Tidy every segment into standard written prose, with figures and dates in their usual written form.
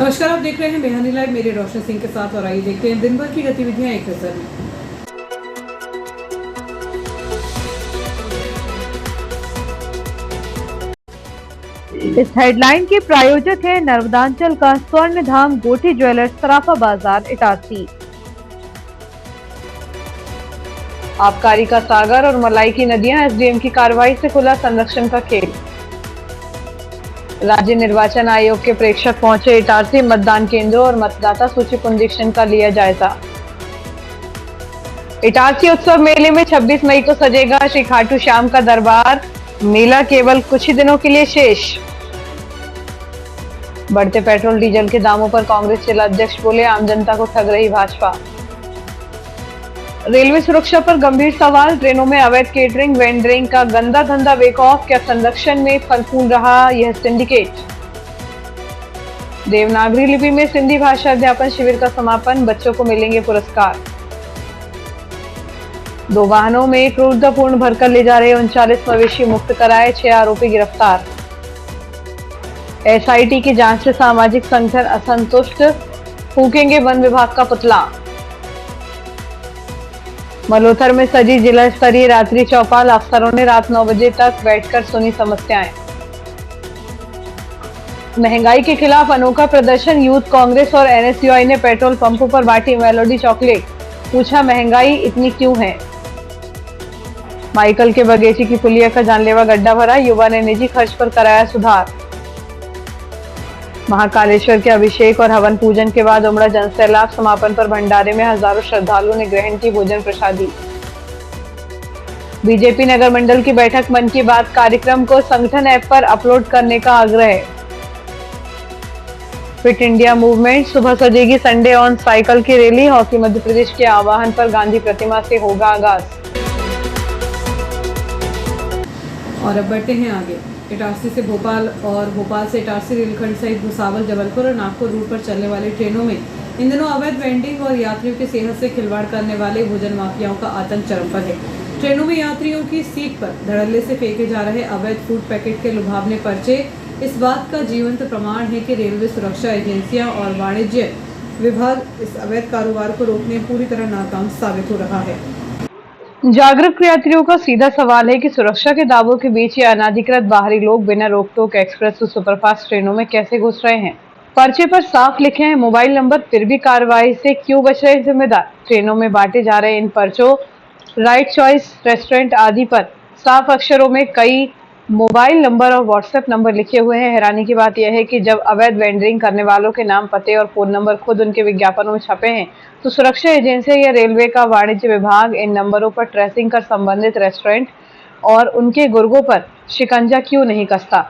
नमस्कार, आप देख रहे हैं बिहानी लाइव, मेरे रोशन सिंह के साथ। और आइए देखते हैं दिन भर की गतिविधियां एक नजर में। इस हेडलाइन के प्रायोजक है नर्मदांचल का स्वर्ण धाम गोठी ज्वेलर्स, सराफा बाजार, इटारसी। आबकारी का सागर और मलाई की नदियां, एसडीएम की कार्रवाई से खुला संरक्षण का खेल। राज्य निर्वाचन आयोग के प्रेक्षक पहुंचे इटारसी, मतदान केंद्रों और मतदाता सूची पुनरीक्षण का लिया जायजा। इटारसी उत्सव मेले में 26 मई को सजेगा श्री खाटू श्याम का दरबार। मेला केवल कुछ ही दिनों के लिए शेष। बढ़ते पेट्रोल डीजल के दामों पर कांग्रेस जिला अध्यक्ष बोले, आम जनता को ठग रही भाजपा। रेलवे सुरक्षा पर गंभीर सवाल, ट्रेनों में अवैध केटरिंग वेंडरिंग का गंदा धंधा बेक ऑफ, क्या संरक्षण में फल फूल रहा यह सिंडिकेट। देवनागरी लिपि में सिंधी भाषा अध्यापन शिविर का समापन, बच्चों को मिलेंगे पुरस्कार। 2 वाहनों में क्रूरतापूर्ण भरकर ले जा रहे 39 मवेशी मुक्त कराए, 6 आरोपी गिरफ्तार। एसआईटी की जांच से सामाजिक संगठन असंतुष्ट, फूकेंगे वन विभाग का पुतला। मलोथर में सजी जिला स्तरीय रात्रि चौपाल, अफसरों ने रात 9 बजे तक बैठकर सुनी समस्याएं। महंगाई के खिलाफ अनोखा प्रदर्शन, यूथ कांग्रेस और एनएसयूआई ने पेट्रोल पंपों पर बांटी मेलोडी चॉकलेट, पूछा महंगाई इतनी क्यों है। माइकल के बगीचे की पुलिया का जानलेवा गड्ढा भरा, युवा ने निजी खर्च पर कराया सुधार। महाकालेश्वर के अभिषेक और हवन पूजन के बाद उमड़ा जनसैलाब, समापन पर भंडारे में हजारों श्रद्धालुओं ने ग्रहण की भोजन प्रसादी। बीजेपी नगर मंडल की बैठक, मन की बात कार्यक्रम को संगठन ऐप पर अपलोड करने का आग्रह। फिट इंडिया मूवमेंट, सुबह सजेगी संडे ऑन साइकिल की रैली, हॉकी मध्य प्रदेश के आह्वान पर गांधी प्रतिमा से होगा आगाज। और अब बढ़ते हैं आगे। इटारसी से भोपाल और भोपाल से इटारसी रेलखंड सहित भुसावल, जबलपुर और नागपुर रूट पर चलने वाली ट्रेनों में इन दिनों अवैध वेंडिंग और यात्रियों की सेहत से खिलवाड़ करने वाले भोजन माफियाओं का आतंक चरम पर है। ट्रेनों में यात्रियों की सीट पर धड़ल्ले से फेंके जा रहे अवैध फूड पैकेट के लुभावने पर्चे इस बात का जीवंत प्रमाण है कि रेलवे सुरक्षा एजेंसियां और वाणिज्य विभाग इस अवैध कारोबार को रोकने पूरी तरह नाकाम साबित हो रहा है। जागरूक यात्रियों का सीधा सवाल है कि सुरक्षा के दावों के बीच ये अनाधिकृत बाहरी लोग बिना रोक टोक एक्सप्रेस और सुपरफास्ट ट्रेनों में कैसे घुस रहे हैं। पर्चे पर साफ लिखे हैं मोबाइल नंबर, फिर भी कार्रवाई से क्यों बच रहे जिम्मेदार। ट्रेनों में बांटे जा रहे इन पर्चों, राइट चॉइस रेस्टोरेंट आदि पर साफ अक्षरों में कई मोबाइल नंबर और व्हाट्सएप नंबर लिखे हुए हैं। हैरानी की बात यह है कि जब अवैध वेंडरिंग करने वालों के नाम, पते और फोन नंबर खुद उनके विज्ञापनों में छपे हैं, तो सुरक्षा एजेंसियां या रेलवे का वाणिज्य विभाग इन नंबरों पर ट्रेसिंग कर संबंधित रेस्टोरेंट और उनके गुर्गों पर शिकंजा क्यों नहीं कसता।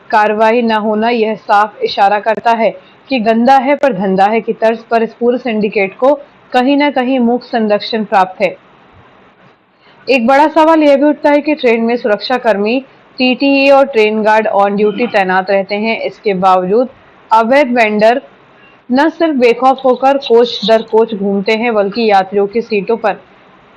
कार्रवाई न होना यह साफ इशारा करता है कि गंदा है पर धंधा है की तर्ज पर इस पूरे सिंडिकेट को कहीं न कहीं मूक संरक्षण प्राप्त है। एक बड़ा सवाल यह भी उठता है कि ट्रेन में सुरक्षा कर्मी, टीटीई और ट्रेन गार्ड ऑन ड्यूटी तैनात रहते हैं, इसके बावजूद अवैध वेंडर न सिर्फ बेखौफ होकर कोच दर कोच घूमते हैं, बल्कि यात्रियों की सीटों पर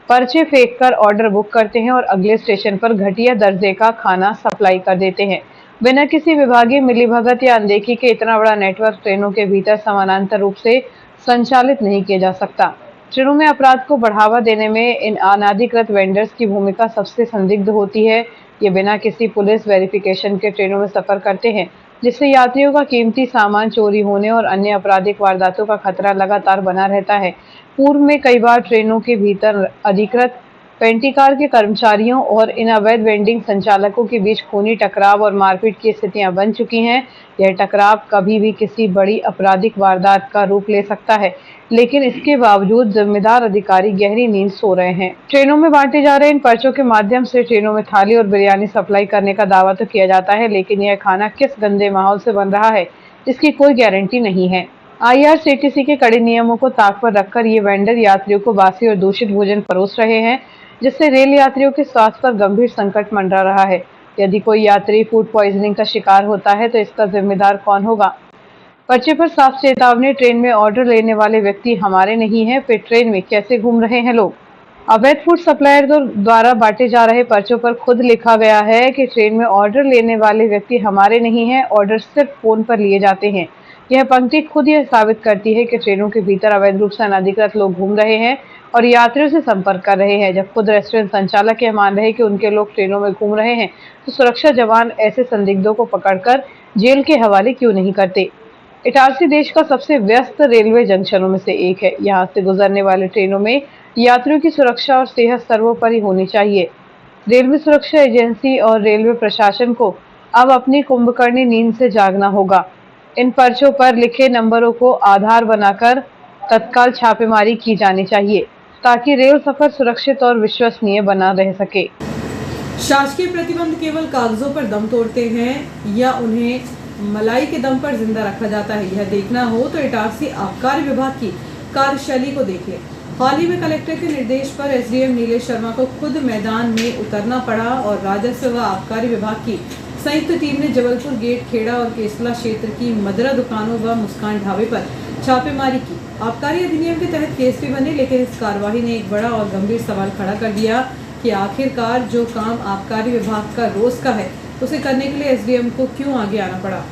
पर्चे फेंककर ऑर्डर बुक करते हैं और अगले स्टेशन पर घटिया दर्जे का खाना सप्लाई कर देते हैं। बिना किसी विभागीय मिलीभगत या अनदेखी के इतना बड़ा नेटवर्क ट्रेनों के भीतर समानांतर रूप से संचालित नहीं किया जा सकता। ट्रेनों में अपराध को बढ़ावा देने में इन अनाधिकृत वेंडर्स की भूमिका सबसे संदिग्ध होती है। ये बिना किसी पुलिस वेरिफिकेशन के ट्रेनों में सफर करते हैं, जिससे यात्रियों का कीमती सामान चोरी होने और अन्य आपराधिक वारदातों का खतरा लगातार बना रहता है। पूर्व में कई बार ट्रेनों के भीतर अधिकृत पेंटिकार के कर्मचारियों और इन अवैध वेंडिंग संचालकों के बीच खूनी टकराव और मारपीट की स्थितियां बन चुकी हैं। यह टकराव कभी भी किसी बड़ी आपराधिक वारदात का रूप ले सकता है, लेकिन इसके बावजूद जिम्मेदार अधिकारी गहरी नींद सो रहे हैं। ट्रेनों में बांटे जा रहे इन पर्चों के माध्यम से ट्रेनों में थाली और बिरयानी सप्लाई करने का दावा तो किया जाता है, लेकिन यह खाना किस गंदे माहौल से बन रहा है, इसकी कोई गारंटी नहीं है। आईआरसीटीसी के कड़े नियमों को ताक पर रखकर ये वेंडर यात्रियों को बासी और दूषित भोजन परोस रहे हैं, जिससे रेल यात्रियों के स्वास्थ्य पर गंभीर संकट मंडरा रहा है। यदि कोई यात्री फूड पॉइजनिंग का शिकार होता है तो इसका जिम्मेदार कौन होगा। पर्चे पर साफ चेतावनी, ट्रेन में ऑर्डर लेने वाले व्यक्ति हमारे नहीं हैं, फिर ट्रेन में कैसे घूम रहे हैं लोग। अवैध फूड सप्लायर द्वारा बांटे जा रहे पर्चों पर खुद लिखा गया है कि ट्रेन में ऑर्डर लेने वाले व्यक्ति हमारे नहीं हैं, ऑर्डर सिर्फ फोन पर लिए जाते हैं। यह पंक्ति खुद यह साबित करती है कि ट्रेनों के भीतर अवैध रूप से अनधिकृत लोग घूम रहे हैं और यात्रियों से संपर्क कर रहे हैं। जब खुद रेस्टोरेंट संचालक यह मान रहे कि उनके लोग ट्रेनों में घूम रहे हैं, तो सुरक्षा जवान ऐसे संदिग्धों को पकड़कर जेल के हवाले क्यों नहीं करते। इटारसी देश का सबसे व्यस्त रेलवे जंक्शनों में से एक है। यहाँ से गुजरने वाले ट्रेनों में यात्रियों की सुरक्षा और सेहत सर्वोपरि होनी चाहिए। रेलवे सुरक्षा एजेंसी और रेलवे प्रशासन को अब अपनी कुंभकर्णी नींद से जागना होगा। इन पर्चों पर लिखे नंबरों को आधार बनाकर तत्काल छापेमारी की जानी चाहिए, ताकि रेल सफर सुरक्षित और विश्वसनीय बना रह सके। शासकीय प्रतिबंध केवल कागजों पर दम तोड़ते हैं या उन्हें मलाई के दम पर जिंदा रखा जाता है, यह देखना हो तो इटारसी आबकारी विभाग की कार्यशैली को देख ले। हाल ही में कलेक्टर के निर्देश पर एसडीएम नीलेश शर्मा को खुद मैदान में उतरना पड़ा और राजस्व व आबकारी विभाग की संयुक्त टीम ने जबलपुर गेट, खेड़ा और केसला क्षेत्र की मदरा दुकानों व मुस्कान ढाबे पर छापेमारी की। आबकारी अधिनियम के तहत केस भी बने, लेकिन इस कार्रवाई ने एक बड़ा और गंभीर सवाल खड़ा कर दिया कि आखिरकार जो काम आबकारी विभाग का रोज का है, उसे करने के लिए एसडीएम को क्यों आगे आना पड़ा।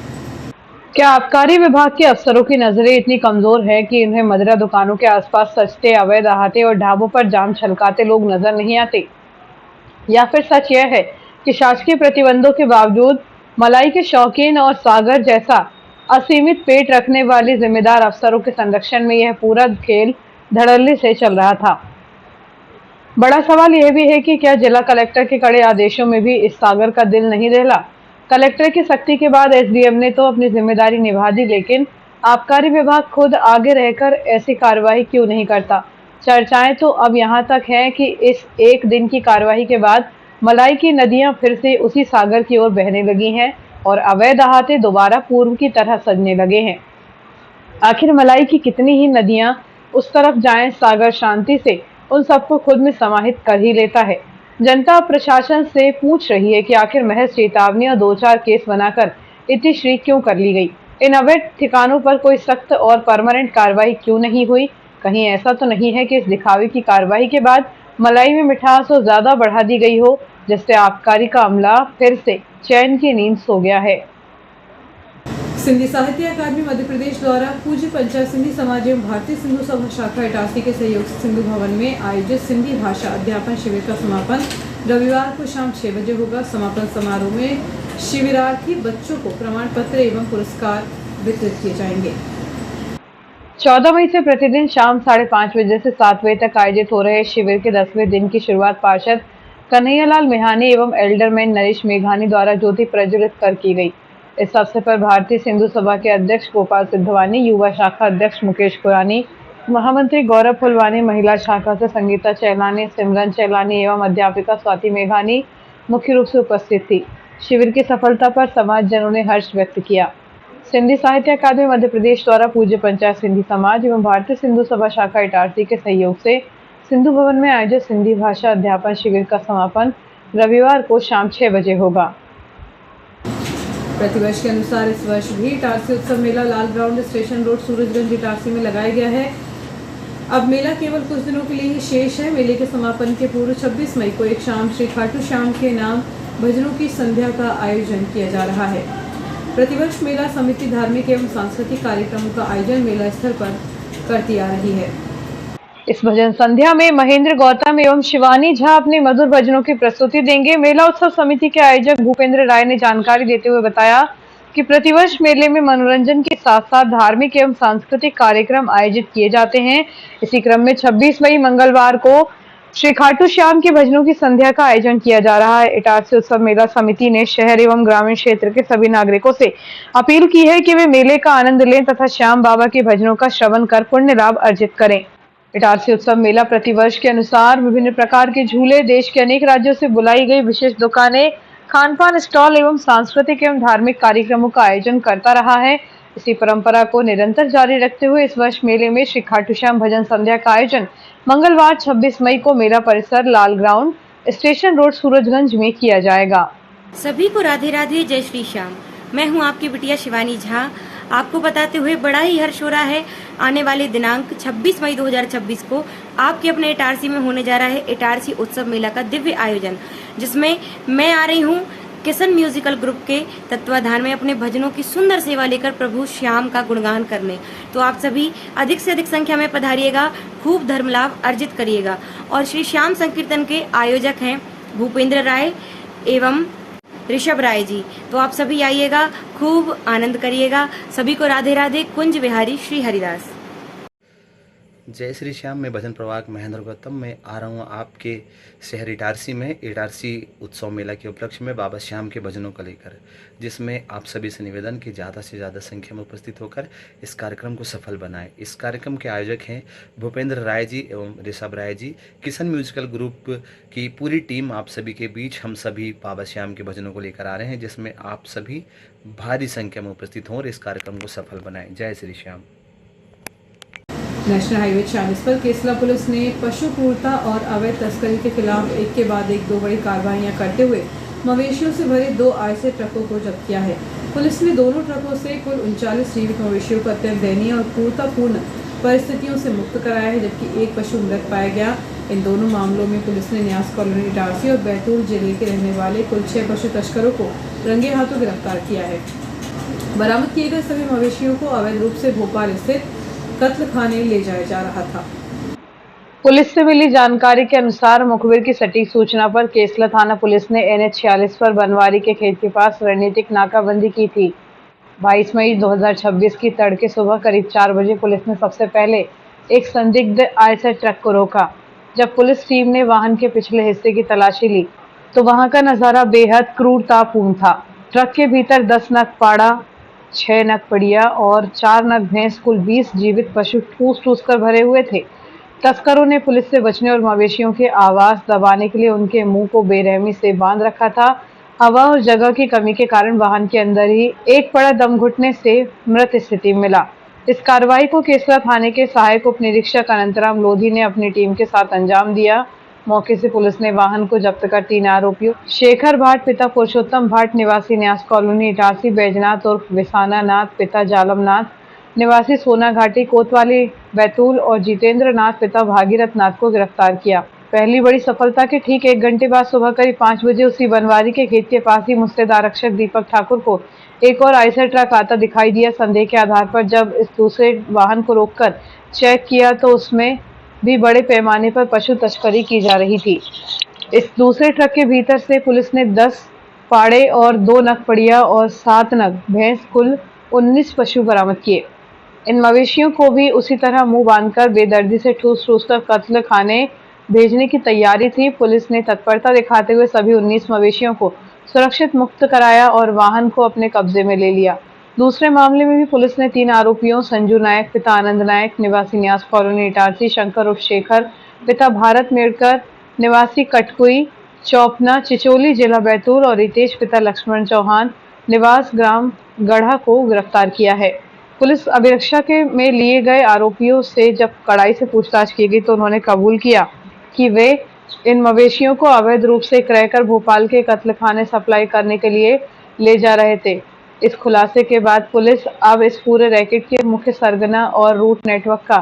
क्या आबकारी विभाग के अफसरों की नजरें इतनी कमजोर है कि इन्हें मदिरा दुकानों के आसपास सचते अवैध अहाते और ढाबों पर जाम छलकाते लोग नजर नहीं आते, या फिर सच यह है कि शासकीय प्रतिबंधों के बावजूद मलाई के शौकीन और सागर जैसा असीमित पेट रखने वाले जिम्मेदार अफसरों के संरक्षण में यह पूरा खेल धड़ल्ले से चल रहा था। बड़ा सवाल यह भी है कि क्या जिला कलेक्टर के कड़े आदेशों में भी इस सागर का दिल नहीं दहला। कलेक्टर की सख्ती के बाद एसडीएम ने तो अपनी जिम्मेदारी निभा दी, लेकिन आबकारी विभाग खुद आगे रहकर ऐसी कार्रवाई क्यों नहीं करता। चर्चाएं तो अब यहाँ तक हैं कि इस एक दिन की कार्रवाई के बाद मलाई की नदियां फिर से उसी सागर की ओर बहने लगी हैं और अवैध अहाते दोबारा पूर्व की तरह सजने लगे हैं। आखिर मलाई की कितनी ही नदियां उस तरफ जाएं, सागर शांति से उन सबको खुद में समाहित कर ही लेता है। जनता प्रशासन से पूछ रही है कि आखिर महज चेतावनी और 2-4 केस बनाकर इतनी श्री क्यों कर ली गई। इन अवैध ठिकानों पर कोई सख्त और परमानेंट कार्रवाई क्यों नहीं हुई। कहीं ऐसा तो नहीं है कि इस दिखावे की कार्रवाई के बाद मलाई में मिठास और ज्यादा बढ़ा दी गई हो, जिससे आबकारी का अमला फिर से चैन की नींद सो गया है। सिंधी साहित्य अकादमी मध्य प्रदेश द्वारा पूज्य पंचायत सिंधी समाज एवं भारतीय सिंधु सभा शाखा इटारसी के सहयोग से सिंधु भवन में आयोजित सिंधी भाषा अध्यापन शिविर का समापन रविवार को शाम 6 बजे होगा। समापन समारोह में शिविरार्थी बच्चों को प्रमाण पत्र एवं पुरस्कार वितरित किए जाएंगे। 14 मई से प्रतिदिन शाम 5:30 बजे से 7 बजे तक आयोजित हो रहे शिविर के 10वें दिन की शुरुआत पार्षद कन्हैयालाल मेहानी एवं एल्डरमैन नरेश मेघानी द्वारा ज्योति प्रज्वलित कर की गई। इस अवसर पर भारतीय सिंधु सभा के अध्यक्ष गोपाल सिद्धवानी, युवा शाखा अध्यक्ष मुकेश खुरानी, महामंत्री गौरव फुलवानी, महिला शाखा से संगीता चैलानी, सिमरन चैलानी एवं अध्यापिका स्वाति मेघानी मुख्य रूप से उपस्थित थी। शिविर की सफलता पर समाजजनों ने हर्ष व्यक्त किया। सिंधी साहित्य अकादमी मध्य प्रदेश द्वारा पूज्य पंचायत सिंधी समाज एवं भारतीय सिंधु सभा शाखा इटारसी के सहयोग से सिंधु भवन में आयोजित सिंधी भाषा अध्यापन शिविर का समापन रविवार को शाम 6 बजे होगा। प्रतिवर्ष के अनुसार इस वर्ष भी इटारसी उत्सव मेला Lal ground, station road, Surajganj, Itarsi में लगाया गया है। अब मेला केवल कुछ दिनों के लिए ही शेष है। मेले के समापन के पूर्व 26 मई को एक शाम श्री खाटू श्याम के नाम भजनों की संध्या का आयोजन किया जा रहा है। प्रतिवर्ष मेला समिति धार्मिक एवं सांस्कृतिक कार्यक्रमों का आयोजन मेला स्थल पर करती आ रही है। इस भजन संध्या में महेंद्र गौतम एवं शिवानी झा अपने मधुर भजनों की प्रस्तुति देंगे। मेला उत्सव समिति के आयोजक भूपेंद्र राय ने जानकारी देते हुए बताया कि प्रतिवर्ष मेले में मनोरंजन के साथ साथ धार्मिक एवं सांस्कृतिक कार्यक्रम आयोजित किए जाते हैं। इसी क्रम में 26 मई मंगलवार को श्री खाटू श्याम के भजनों की संध्या का आयोजन किया जा रहा है। इटारसी उत्सव मेला समिति ने शहर एवं ग्रामीण क्षेत्र के सभी नागरिकों से अपील की है कि वे मेले का आनंद लें तथा श्याम बाबा के भजनों का श्रवण कर पुण्य लाभ अर्जित करें। इटारसी उत्सव मेला प्रतिवर्ष के अनुसार विभिन्न प्रकार के झूले, देश के अनेक राज्यों से बुलाई गई विशेष दुकानें, खान पान स्टॉल एवं सांस्कृतिक एवं धार्मिक कार्यक्रमों का आयोजन करता रहा है। इसी परंपरा को निरंतर जारी रखते हुए इस वर्ष मेले में श्री खाटू श्याम भजन संध्या का आयोजन मंगलवार 26 मई को मेला परिसर लाल ग्राउंड, स्टेशन रोड, सूरजगंज में किया जाएगा। सभी को राधे राधे, जय श्री श्याम। मैं हूं आपकी बिटिया शिवानी झा। आपको बताते हुए बड़ा ही हर्ष हो रहा है, आने वाले दिनांक 26 मई 2026 को आपके अपने इटारसी में होने जा रहा है इटारसी उत्सव मेला का दिव्य आयोजन, जिसमें मैं आ रही हूं किशन म्यूजिकल ग्रुप के तत्वाधान में अपने भजनों की सुंदर सेवा लेकर प्रभु श्याम का गुणगान करने। तो आप सभी अधिक से अधिक संख्या में पधारिएगा, खूब धर्म लाभ अर्जित करिएगा। और श्री श्याम संकीर्तन के आयोजक हैं भूपेंद्र राय एवं ऋषभ राय जी। तो आप सभी आइएगा, खूब आनंद करिएगा। सभी को राधे राधे। कुंज विहारी श्री हरिदास। जय श्री श्याम। मैं भजन प्रवाहक महेंद्र गौतम में आ रहा हूँ आपके शहर इटारसी में इटारसी उत्सव मेला के उपलक्ष्य में बाबा श्याम के भजनों को लेकर, जिसमें आप सभी से निवेदन कि ज़्यादा से ज़्यादा संख्या में उपस्थित होकर इस कार्यक्रम को सफल बनाएं। इस कार्यक्रम के आयोजक हैं भूपेंद्र राय जी एवं ऋषभ राय जी। किशन म्यूजिकल ग्रुप की पूरी टीम आप सभी के बीच हम सभी बाबा श्याम के भजनों को लेकर आ रहे हैं, जिसमें आप सभी भारी संख्या में उपस्थित हों और इस कार्यक्रम को सफल बनाएं। जय श्री श्याम। नेशनल हाईवे 40 पर केसला पुलिस ने पशु क्रूरता और अवैध तस्करी के खिलाफ एक के बाद एक 2 बड़ी कार्रवाइयां करते हुए मवेशियों से भरे 2 आईसी ट्रकों को जब्त किया है। पुलिस ने दोनों ट्रकों से कुल 39 जीवित मवेशियों को अत्यंत दयनीय और क्रूरतापूर्ण परिस्थितियों से मुक्त कराया है, जबकि एक पशु मृत पाया गया। इन दोनों मामलों में पुलिस ने न्यास कॉलोनी इटारसी और बैतूल जिले के रहने वाले कुल 6 पशु तस्करों को रंगे हाथों गिरफ्तार किया है। बरामद किए गए सभी मवेशियों को अवैध रूप से भोपाल स्थित कत्ल खाने ले जाया जा रहा था। पुलिस से मिली जानकारी के अनुसार मुखबिर की सटीक सूचना पर केसला थाना पुलिस ने NH 46 पर बनवारी के खेत के पास रणनीतिक नाकाबंदी की थी। 22 मई 2026 की तड़के सुबह करीब 4 बजे पुलिस ने सबसे पहले एक संदिग्ध आईसी ट्रक को रोका। जब पुलिस टीम ने वाहन के पिछले हिस्से की तलाशी ली तो वहां का नजारा बेहद क्रूरतापूर्ण था। ट्रक के भीतर 10 नग पाड़ा, 6 नग पड़िया और 4 नग भैंस, कुल 20 जीवित पशु ठूस कर भरे हुए थे। तस्करों ने पुलिस से बचने और मवेशियों के आवाज दबाने के लिए उनके मुंह को बेरहमी से बांध रखा था। हवा और जगह की कमी के कारण वाहन के अंदर ही एक पड़ा दम घुटने से मृत स्थिति में मिला। इस कार्रवाई को केसला थाने के सहायक उप निरीक्षक अनंतराम लोधी ने अपनी टीम के साथ अंजाम दिया। मौके से पुलिस ने वाहन को जब्त कर 3 आरोपियों शेखर भाट पिता पुरुषोत्तम भाट निवासी न्यास कॉलोनी इटारसी, बैजनाथ उर्फ विसाना नाथ पिता जालम नाथ निवासी सोना घाटी कोतवाली बैतूल और जितेंद्र नाथ पिता भागीरथ नाथ को गिरफ्तार किया। पहली बड़ी सफलता के ठीक 1 घंटे बाद सुबह करीब 5 बजे उसी बनवारी के खेत के पास ही मुस्तैद आरक्षक दीपक ठाकुर को एक और आईसी ट्रक आता दिखाई दिया। संदेह के आधार पर जब इस दूसरे वाहन को रोककर चेक किया तो उसमें भी बड़े पैमाने पर पशु तस्करी की जा रही थी। इस दूसरे ट्रक के भीतर से पुलिस ने 10 पाड़े और 2 नग पड़िया और 7 नग भैंस, कुल 19 पशु बरामद किए। इन मवेशियों को भी उसी तरह मुंह बांधकर बेदर्दी से ठूस कर कत्ल खाने भेजने की तैयारी थी। पुलिस ने तत्परता दिखाते हुए सभी 19 मवेशियों को सुरक्षित मुक्त कराया और वाहन को अपने कब्जे में ले लिया। दूसरे मामले में भी पुलिस ने 3 आरोपियों संजू नायक पिता आनंद नायक निवासी न्यास कॉलोनी इटारसी, शंकर उर्फ शेखर पिता भारत मेड़कर निवासी कटकुई चौपना चिचोली जिला बैतूल और रितेश पिता लक्ष्मण चौहान निवास ग्राम गढ़ा को गिरफ्तार किया है। पुलिस अभिरक्षा के में लिए गए आरोपियों से जब कड़ाई से पूछताछ की गई तो उन्होंने कबूल किया कि वे इन मवेशियों को अवैध रूप से क्रय कर भोपाल के कत्ल खाने सप्लाई करने के लिए ले जा रहे थे। इस खुलासे के बाद पुलिस अब इस पूरे रैकेट के मुख्य सरगना और रूट नेटवर्क का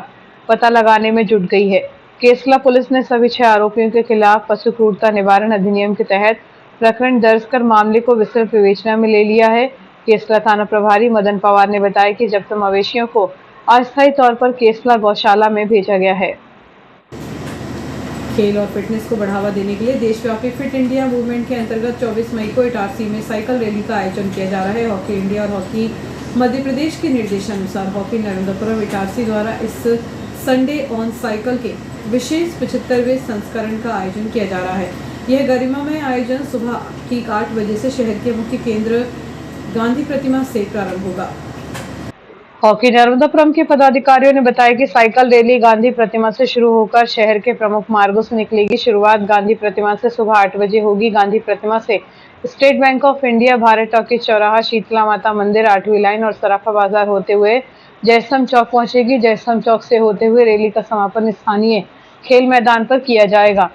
पता लगाने में जुट गई है। केसला पुलिस ने सभी 6 आरोपियों के खिलाफ पशु क्रूरता निवारण अधिनियम के तहत प्रकरण दर्ज कर मामले को विस्तृत विवेचना में ले लिया है। केसला थाना प्रभारी मदन पवार ने बताया कि जब्त मवेशियों को अस्थायी तौर पर केसला गौशाला में भेजा गया है। खेल और फिटनेस को बढ़ावा देने के लिए देशव्यापी फिट इंडिया मूवमेंट के अंतर्गत 24 मई को इटारसी में साइकिल रैली का आयोजन किया जा रहा है। हॉकी इंडिया और हॉकी मध्य प्रदेश के निर्देशानुसार हॉकी नरेंद्रपुरम इटारसी द्वारा इस संडे ऑन साइकिल के विशेष 75वें संस्करण का आयोजन किया जा रहा है। यह गरिमामय आयोजन सुबह ठीक 8 बजे से शहर के मुख्य केंद्र गांधी प्रतिमा से प्रारंभ होगा। हॉकी नर्मदापुरम के पदाधिकारियों ने बताया कि साइकिल रैली गांधी प्रतिमा से शुरू होकर शहर के प्रमुख मार्गों से निकलेगी। शुरुआत गांधी प्रतिमा से सुबह 8 बजे होगी। गांधी प्रतिमा से state bank of India, Bharat talkies चौराहा, शीतला माता मंदिर, 8वीं लाइन और सराफा बाजार होते हुए जयस्तंभ चौक पहुंचेगी। जयस्तंभ चौक से होते हुए रैली का समापन स्थानीय खेल मैदान पर किया जाएगा।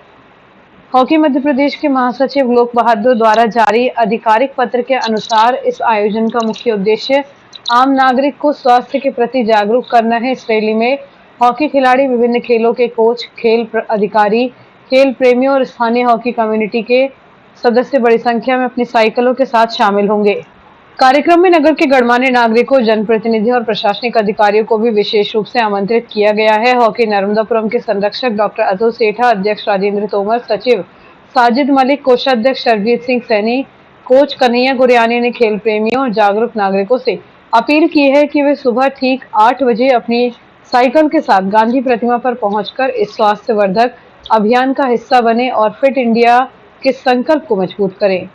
हॉकी मध्य प्रदेश के महासचिव लोक बहादुर द्वारा जारी आधिकारिक पत्र के अनुसार इस आयोजन का मुख्य उद्देश्य आम नागरिक को स्वास्थ्य के प्रति जागरूक करना है। इस रैली में हॉकी खिलाड़ी, विभिन्न खेलों के कोच, खेल अधिकारी, खेल प्रेमियों और स्थानीय हॉकी कम्युनिटी के सदस्य बड़ी संख्या में अपनी साइकिलों के साथ शामिल होंगे। कार्यक्रम में नगर के गणमान्य नागरिकों, जनप्रतिनिधि और प्रशासनिक अधिकारियों को भी विशेष रूप से आमंत्रित किया गया है। हॉकी नर्मदापुरम के संरक्षक डॉक्टर अतुल सेठा, अध्यक्ष राजेंद्र तोमर, सचिव साजिद मलिक, कोषाध्यक्ष शरजीत सिंह सैनी, कोच कन्हैया गुरियानी ने खेल प्रेमियों और जागरूक नागरिकों से अपील की है कि वे सुबह ठीक 8 बजे अपनी साइकिल के साथ गांधी प्रतिमा पर पहुंचकर इस स्वास्थ्यवर्धक अभियान का हिस्सा बने और फिट इंडिया के संकल्प को मजबूत करें।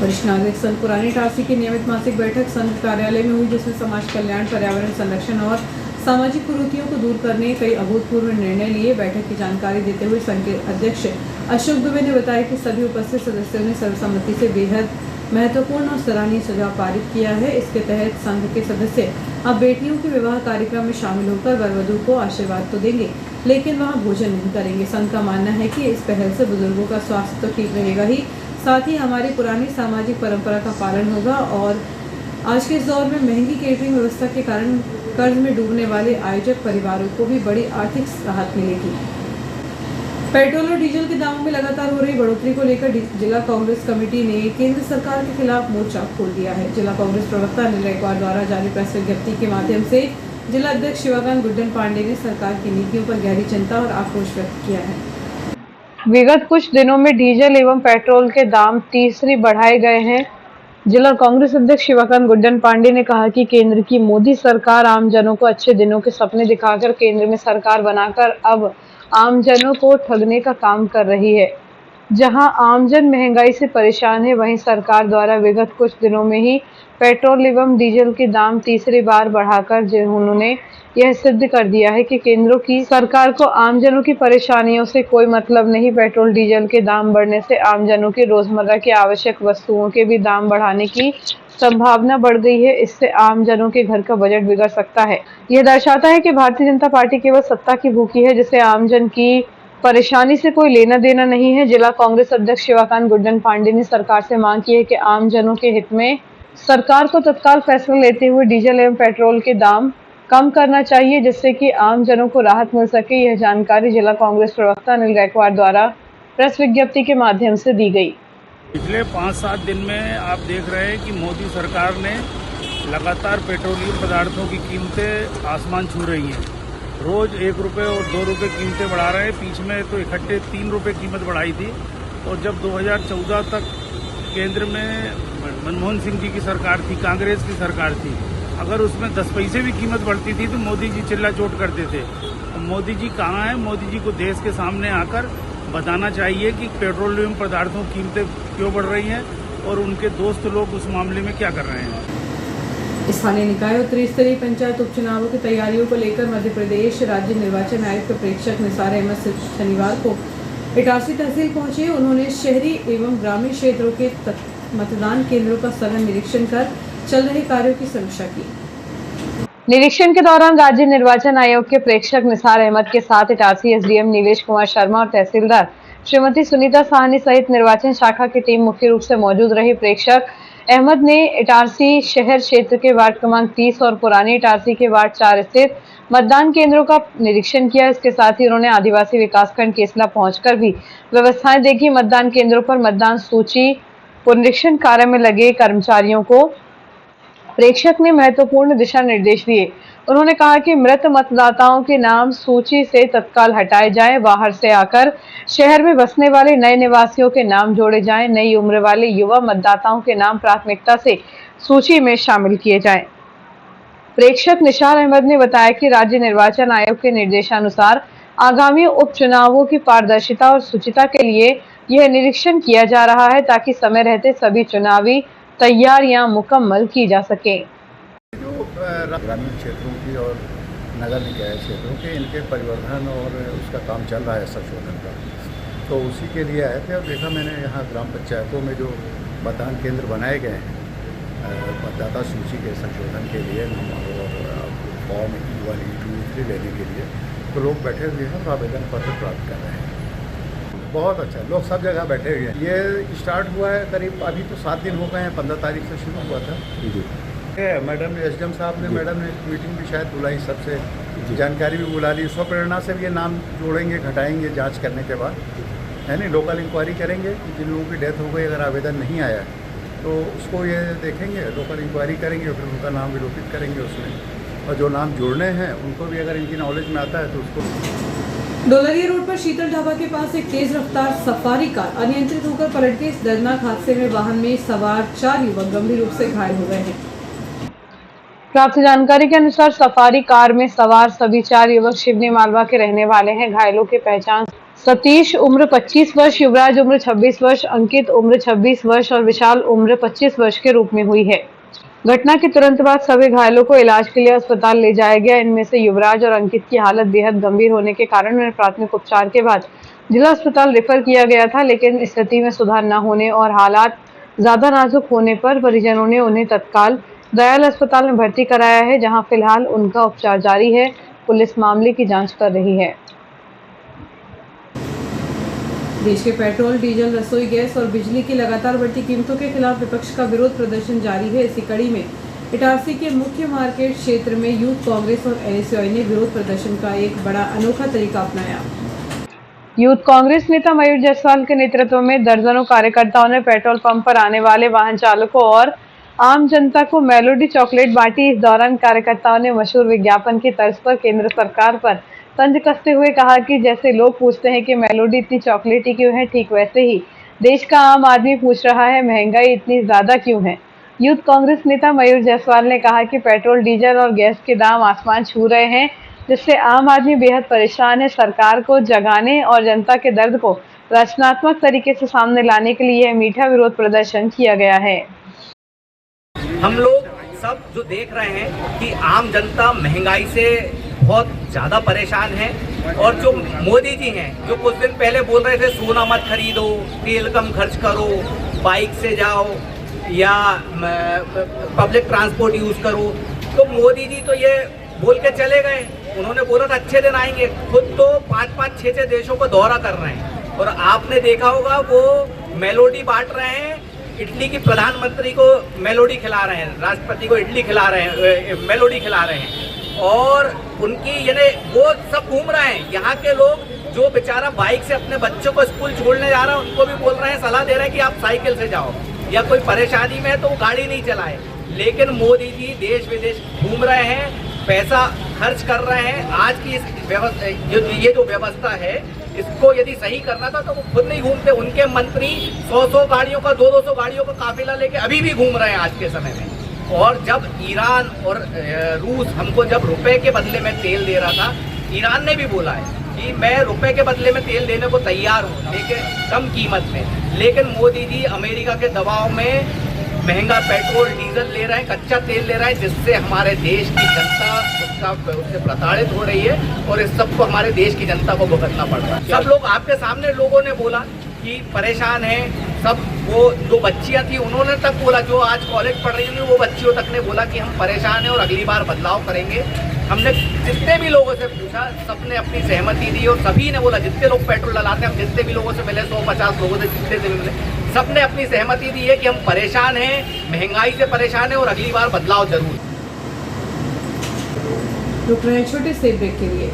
वरिष्ठ नागरिक संघ पुरानी इटारसी की नियमित मासिक बैठक संघ कार्यालय में हुई, जिसमें समाज कल्याण, पर्यावरण संरक्षण और सामाजिक कुरीतियों को दूर करने कई अभूतपूर्व निर्णय लिए। बैठक की जानकारी देते हुए संघ के अध्यक्ष अशोक दुबे ने बताया कि सभी उपस्थित सदस्यों ने सर्वसम्मति से बेहद महत्वपूर्ण और सराहनीय सुझाव पारित किया है। इसके तहत संघ के सदस्य अब बेटियों के विवाह कार्यक्रम में शामिल होकर वर वधू को आशीर्वाद तो देंगे, लेकिन वहां भोजन नहीं करेंगे। संघ का मानना है कि इस पहल से बुजुर्गों का स्वास्थ्य तो ठीक रहेगा ही, साथ ही हमारी पुरानी सामाजिक परंपरा का पालन होगा और आज के इस दौर में महंगी केटरिंग व्यवस्था के कारण कर्ज में डूबने वाले आयोजक परिवारों को भी बड़ी आर्थिक राहत मिलेगी। पेट्रोल और डीजल के दामों में लगातार हो रही बढ़ोतरी को लेकर जिला कांग्रेस कमेटी ने केंद्र सरकार के खिलाफ मोर्चा खोल दिया है। जिला कांग्रेस प्रवक्ता अनिल गायकवाड़ द्वारा जारी प्रेस विज्ञप्ति के माध्यम से जिला अध्यक्ष शिवाकांत गुड्डन पांडे ने सरकार की नीतियों पर गहरी चिंता और आक्रोश व्यक्त किया है। विगत कुछ दिनों में डीजल एवं पेट्रोल के दाम तीसरी बढ़ाए गए हैं। जिला कांग्रेस अध्यक्ष शिवाकांत गुड्डन पांडे ने कहा कि केंद्र की मोदी सरकार आमजनों को अच्छे दिनों के सपने दिखाकर केंद्र में सरकार बनाकर अब आमजनों को ठगने का काम कर रही है। जहां आमजन महंगाई से परेशान है, वहीं सरकार द्वारा विगत कुछ दिनों में ही पेट्रोल एवं डीजल के दाम तीसरी बार बढ़ाकर उन्होंने यह सिद्ध कर दिया है कि केंद्र की सरकार को आमजनों की परेशानियों से कोई मतलब नहीं। पेट्रोल डीजल के दाम बढ़ने से आमजनों की रोजमर्रा की आवश्यक वस्तुओं के भी दाम बढ़ाने की संभावना बढ़ गई है। इससे आमजनों के घर का बजट बिगड़ सकता है। यह दर्शाता है कि भारतीय जनता पार्टी केवल सत्ता की भूखी है, जिसे आमजन की परेशानी से कोई लेना देना नहीं है। जिला कांग्रेस अध्यक्ष शिवाकांत गुड्डन पांडे ने सरकार से मांग की है कि आमजनों के हित में सरकार को तत्काल फैसला लेते हुए डीजल एवं पेट्रोल के दाम कम करना चाहिए, जिससे कि आमजनों को राहत मिल सके। यह जानकारी जिला कांग्रेस प्रवक्ता अनिल गायकवाड़ द्वारा प्रेस विज्ञप्ति के माध्यम से दी गई। पिछले 5-7 दिन में आप देख रहे हैं कि मोदी सरकार ने लगातार पेट्रोलियम पदार्थों की कीमतें आसमान छू रही हैं। रोज 1 रुपये और 2 रुपये कीमतें बढ़ा रहे हैं। बीच में तो इकट्ठे 3 रुपये कीमत बढ़ाई थी और जब 2014 तक केंद्र में मनमोहन सिंह जी की सरकार थी, कांग्रेस की सरकार थी, अगर उसमें 10 पैसे भी कीमत बढ़ती थी तो मोदी जी चिल्ला चोट करते थे। तो मोदी जी कहाँ हैं? मोदी जी को देश के सामने आकर बताना चाहिए कि पेट्रोलियम पदार्थों की कीमतें क्यों बढ़ रही हैं और उनके दोस्त लोग उस मामले में क्या कर रहे हैं। स्थानीय निकाय और त्रिस्तरीय पंचायत उपचुनावों की तैयारियों को लेकर मध्य प्रदेश राज्य निर्वाचन आयोग के प्रेक्षक निसार अहमद शनिवार को इटारसी तहसील पहुंचे। उन्होंने शहरी एवं ग्रामीण क्षेत्रों के मतदान केंद्रों का सघन निरीक्षण कर चल रहे कार्यों की समीक्षा की। निरीक्षण के दौरान राज्य निर्वाचन आयोग के प्रेक्षक निसार अहमद के साथ इटारसी एसडीएम नीलेश कुमार शर्मा और तहसीलदार श्रीमती सुनीता साहनी सहित निर्वाचन शाखा की टीम मुख्य रूप से मौजूद रही। प्रेक्षक अहमद ने इटारसी शहर क्षेत्र के वार्ड क्रमांक 30 और पुरानी इटारसी के वार्ड 4 स्थित मतदान केंद्रों का निरीक्षण किया। इसके साथ ही उन्होंने आदिवासी विकासखंड केसला पहुंचकर भी व्यवस्थाएं देखी। मतदान केंद्रों पर मतदान सूची पुनरीक्षण कार्य में लगे कर्मचारियों को प्रेक्षक ने महत्वपूर्ण दिशा निर्देश दिए। उन्होंने कहा कि मृत मतदाताओं के नाम सूची से तत्काल हटाए जाएं, बाहर से आकर शहर में बसने वाले नए निवासियों के नाम जोड़े जाएं, नई उम्र वाले युवा मतदाताओं के नाम प्राथमिकता से सूची में शामिल किए जाएं। प्रेक्षक निसार अहमद ने बताया कि राज्य निर्वाचन आयोग के निर्देशानुसार आगामी उपचुनावों की पारदर्शिता और शुचिता के लिए यह निरीक्षण किया जा रहा है, ताकि समय रहते सभी चुनावी तैयारियां मुकम्मल की जा सके। जो ग्रामीण क्षेत्रों की और नगर निकाय क्षेत्रों के इनके परिवर्धन और उसका काम चल रहा है संशोधन का, तो उसी के लिए आए थे और देखा मैंने यहाँ ग्राम पंचायतों में जो मतदान केंद्र बनाए गए हैं मतदाता सूची के संशोधन के लिए और फॉर्म E1, E2, E3 लेने के लिए, तो लोग बैठे हुए हैं और आवेदन पत्र प्राप्त कर रहे हैं। बहुत अच्छा, लोग सब जगह बैठे हुए हैं। ये स्टार्ट हुआ है करीब अभी तो 7 दिन हो गए हैं, 15 तारीख से शुरू हुआ था। मैडम ने एसडीएम साहब ने मैडम ने मीटिंग भी शायद बुलाई, सबसे जानकारी भी बुला ली। स्वप्रेरणा से भी ये नाम जोड़ेंगे, घटाएंगे जांच करने के बाद, यानी लोकल इंक्वायरी करेंगे कि जिन लोगों की डेथ हो गई, अगर आवेदन नहीं आया है तो उसको ये देखेंगे, लोकल इंक्वायरी करेंगे, फिर उनका नाम विलोपित करेंगे उसमें, और जो नाम जोड़ने हैं उनको भी अगर इनकी नॉलेज में आता है तो उसको। डोलरिया रोड पर शीतल ढाबा के पास एक तेज रफ्तार सफारी कार अनियंत्रित होकर पलट गई। इस दर्दनाक हादसे में वाहन में सवार 4 युवक गंभीर रूप से घायल हो गए हैं। प्राप्त जानकारी के अनुसार सफारी कार में सवार सभी 4 युवक शिवनी मालवा के रहने वाले हैं। घायलों की पहचान सतीश उम्र 25 वर्ष, युवराज उम्र 26 वर्ष, अंकित उम्र 26 वर्ष और विशाल उम्र 25 वर्ष के रूप में हुई है। घटना के तुरंत बाद सभी घायलों को इलाज के लिए अस्पताल ले जाया गया। इनमें से युवराज और अंकित की हालत बेहद गंभीर होने के कारण उन्हें प्राथमिक उपचार के बाद जिला अस्पताल रेफर किया गया था, लेकिन स्थिति में सुधार न होने और हालात ज्यादा नाजुक होने पर परिजनों ने उन्हें तत्काल दयाल अस्पताल में भर्ती कराया है, जहां फिलहाल उनका उपचार जारी है। पुलिस मामले की जांच कर रही है। देश के पेट्रोल, डीजल, रसोई गैस और बिजली की लगातार बढ़ती कीमतों के खिलाफ विपक्ष का विरोध प्रदर्शन जारी है। इसी कड़ी में इटारसी के मुख्य मार्केट क्षेत्र में यूथ कांग्रेस और एनएसयूआई ने विरोध प्रदर्शन का एक बड़ा अनोखा तरीका अपनाया। यूथ कांग्रेस नेता मयूर जायसवाल के नेतृत्व में दर्जनों कार्यकर्ताओं ने पेट्रोल पंप पर आने वाले वाहन चालकों और आम जनता को मेलोडी चॉकलेट बांटी। इस दौरान कार्यकर्ताओं ने मशहूर विज्ञापन की तर्ज पर केंद्र सरकार पर तंज कसते हुए कहा कि जैसे लोग पूछते हैं कि मेलोडी इतनी चॉकलेटी क्यों है, ठीक वैसे ही देश का आम आदमी पूछ रहा है महंगाई इतनी ज्यादा क्यों है। यूथ कांग्रेस नेता मयूर जायसवाल ने कहा कि पेट्रोल, डीजल और गैस के दाम आसमान छू रहे हैं, जिससे आम आदमी बेहद परेशान है। सरकार को जगाने और जनता के दर्द को रचनात्मक तरीके से सामने लाने के लिए यह मीठा विरोध प्रदर्शन किया गया है। हम लोग सब जो देख रहे हैं कि आम जनता महंगाई से बहुत ज़्यादा परेशान है, और जो मोदी जी हैं जो कुछ दिन पहले बोल रहे थे सोना मत खरीदो, तेल कम खर्च करो, बाइक से जाओ या पब्लिक ट्रांसपोर्ट यूज़ करो, तो मोदी जी तो ये बोल के चले गए। उन्होंने बोला था अच्छे दिन आएंगे, खुद तो 5-5, 6-6 देशों को दौरा कर रहे हैं, और आपने देखा होगा वो मेलोडी बांट रहे हैं। इटली की प्रधानमंत्री को मेलोडी खिला रहे हैं, राष्ट्रपति को इडली खिला रहे हैं, मेलोडी खिला रहे हैं, और उनकी यानी वो सब घूम रहे हैं। यहाँ के लोग जो बेचारा बाइक से अपने बच्चों को स्कूल छोड़ने जा रहा है, उनको भी बोल रहे हैं, सलाह दे रहे हैं कि आप साइकिल से जाओ, या कोई परेशानी में है तो वो गाड़ी नहीं चलाए। लेकिन मोदी जी देश विदेश घूम रहे हैं, पैसा खर्च कर रहे हैं। आज की इस व्यवस्था, ये जो व्यवस्था है, इसको यदि सही करना था तो वो खुद नहीं घूमते। उनके मंत्री 100-100 गाड़ियों का, 200 गाड़ियों का काफिला लेके अभी भी घूम रहे हैं आज के समय में। और जब ईरान और रूस हमको जब रुपए के बदले में तेल दे रहा था, ईरान ने भी बोला है कि मैं रुपए के बदले में तेल देने को तैयार हूँ, लेकिन कम कीमत में। लेकिन मोदी जी अमेरिका के दबाव में महंगा पेट्रोल, डीजल ले रहे हैं, कच्चा तेल ले रहे हैं, जिससे हमारे देश की जनता उससे प्रताड़ित हो रही है, और इस सबको हमारे देश की जनता को भुगतना पड़ रहा है। सब लोग आपके सामने लोगों ने बोला कि परेशान हैं सब। वो जो बच्चियां थी उन्होंने तक बोला, जो आज कॉलेज पढ़ रही थी वो बच्चियों तक ने बोला कि हम परेशान हैं और अगली बार बदलाव करेंगे। हमने जितने भी लोगों से पूछा, सबने अपनी सहमति दी, और सभी ने बोला, जितने लोग पेट्रोल डलाते हैं, हम जितने भी लोगों से मिले, 150 लोगों से जितने से मिले, सबने अपनी सहमति दी है कि हम परेशान हैं, महंगाई से परेशान हैं, और अगली बार बदलाव जरूर। रुक रहे हैं छोटे से ब्रेक के लिए।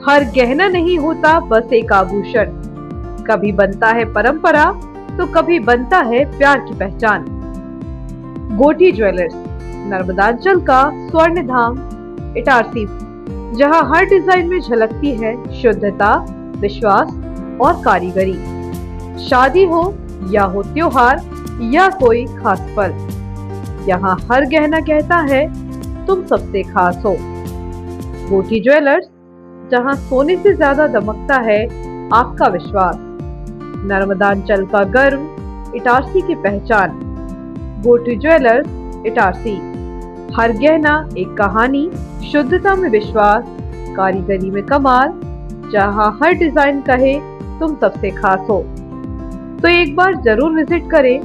हर गहना नहीं होता बस एक आभूषण, कभी बनता है परंपरा तो कभी बनता है प्यार की पहचान। गोटी ज्वेलर्स, नर्मदांचल का स्वर्ण धाम इटारसी, जहां हर डिजाइन में झलकती है शुद्धता, विश्वास और कारीगरी। शादी हो या हो त्योहार या कोई खास पल, यहाँ हर गहना कहता है तुम सबसे खास हो। गोटी ज्वेलर्स, जहां सोने से ज्यादा दमकता है आपका विश्वास। नर्मदांचल का गर्व, इटारसी की पहचान। गोटी ज्वेलर्स इटारसी, हर गहना एक कहानी, शुद्धता में विश्वास, कारीगरी में कमाल, जहां हर डिजाइन कहे तुम सबसे खास हो। तो एक बार जरूर विजिट करें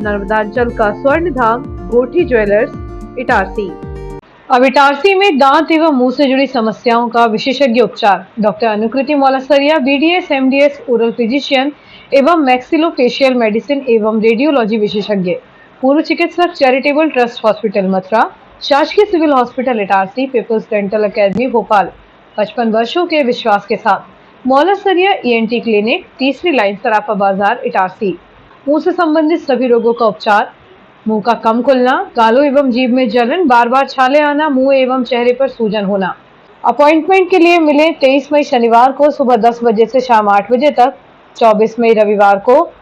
नर्मदांचल का स्वर्ण धाम गोटी ज्वेलर्स इटारसी। अब इटारसी में दांत एवं मुंह से जुड़ी समस्याओं का विशेषज्ञ उपचार। Doctor Anukriti Maulasaria, BDS, MDS, oral physician एवं मैक्सिलोफेशियल मेडिसिन एवं रेडियोलॉजी विशेषज्ञ। पूर्व चिकित्सक चैरिटेबल ट्रस्ट हॉस्पिटल मथुरा, शासकीय civil hospital Itarsi, People's Dental Academy Bhopal 55 वर्षों के विश्वास के साथ मौलासरिया ईएनटी क्लिनिक, तीसरी लाइन सराफा बाजार इटारसी। मुंह से संबंधित सभी रोगों का उपचार, मुंह का कम खुलना, गालों एवं जीभ में जलन, बार बार छाले आना, मुंह एवं चेहरे पर सूजन होना। अपॉइंटमेंट के लिए मिले 23 मई शनिवार को सुबह 10 बजे से शाम 8 बजे तक, 24 मई रविवार को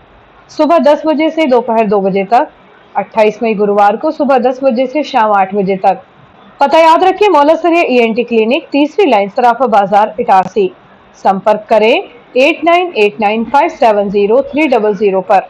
सुबह 10 बजे से दोपहर 2 बजे तक, 28 मई गुरुवार को सुबह 10 बजे से शाम 8 बजे तक। पता याद रखें, मौलासरिया ईएनटी क्लिनिक, तीसरी लाइन सराफा बाजार इटारसी। संपर्क करें 8989570300 पर।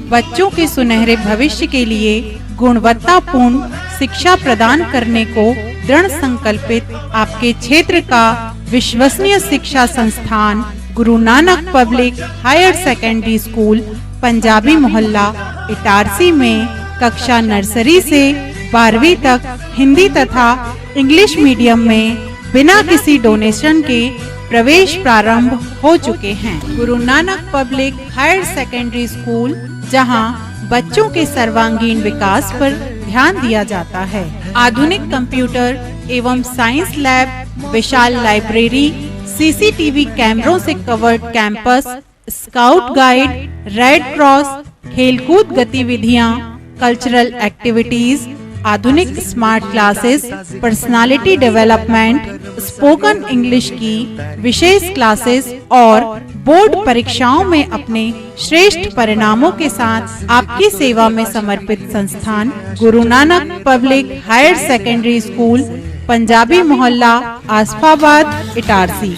बच्चों के सुनहरे भविष्य के लिए गुणवत्तापूर्ण शिक्षा प्रदान करने को दृढ़ संकल्पित आपके क्षेत्र का विश्वसनीय शिक्षा संस्थान Guru Nanak Public Higher Secondary School, Punjabi Mohalla Itarsi में कक्षा नर्सरी से 12वीं तक हिंदी तथा इंग्लिश मीडियम में बिना किसी डोनेशन के प्रवेश प्रारंभ हो चुके हैं। Guru Nanak Public Higher Secondary School, जहां बच्चों के सर्वांगीण विकास पर ध्यान दिया जाता है। आधुनिक कंप्यूटर एवं साइंस लैब, विशाल लाइब्रेरी, सीसीटीवी कैमरों से covered campus, scout guide, red cross, खेलकूद गतिविधियां, कल्चरल एक्टिविटीज, आधुनिक smart classes, personality development, spoken English की विशेष क्लासेस और बोर्ड परीक्षाओं में अपने श्रेष्ठ परिणामों के साथ आपकी सेवा में समर्पित संस्थान Guru Nanak Public Higher Secondary School, Punjabi Mohalla, Asafabad, Itarsi.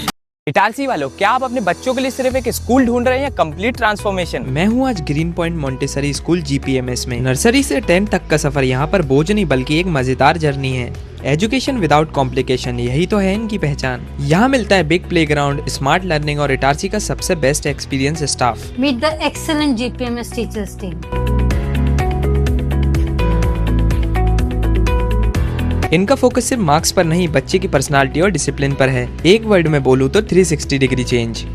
Itarsi वालों, क्या आप अपने बच्चों के लिए सिर्फ एक स्कूल ढूंढ रहे हैं या कंप्लीट ट्रांसफॉर्मेशन? मैं हूं आज ग्रीन पॉइंट मॉन्टेसरी स्कूल जीपीएमएस में। नर्सरी से 10 तक का सफर यहाँ पर बोझ नहीं बल्कि एक मजेदार जर्नी है। एजुकेशन विदाउट कॉम्प्लिकेशन, यही तो है इनकी पहचान। यहाँ मिलता है बिग प्लेग्राउंड, स्मार्ट लर्निंग और इटारसी का सबसे best experience staff. Meet the excellent GPMS teachers team. इनका फोकस सिर्फ मार्क्स पर नहीं, बच्चे की पर्सनालिटी और डिसिप्लिन पर है। एक वर्ड में बोलूँ तो 360 डिग्री चेंज।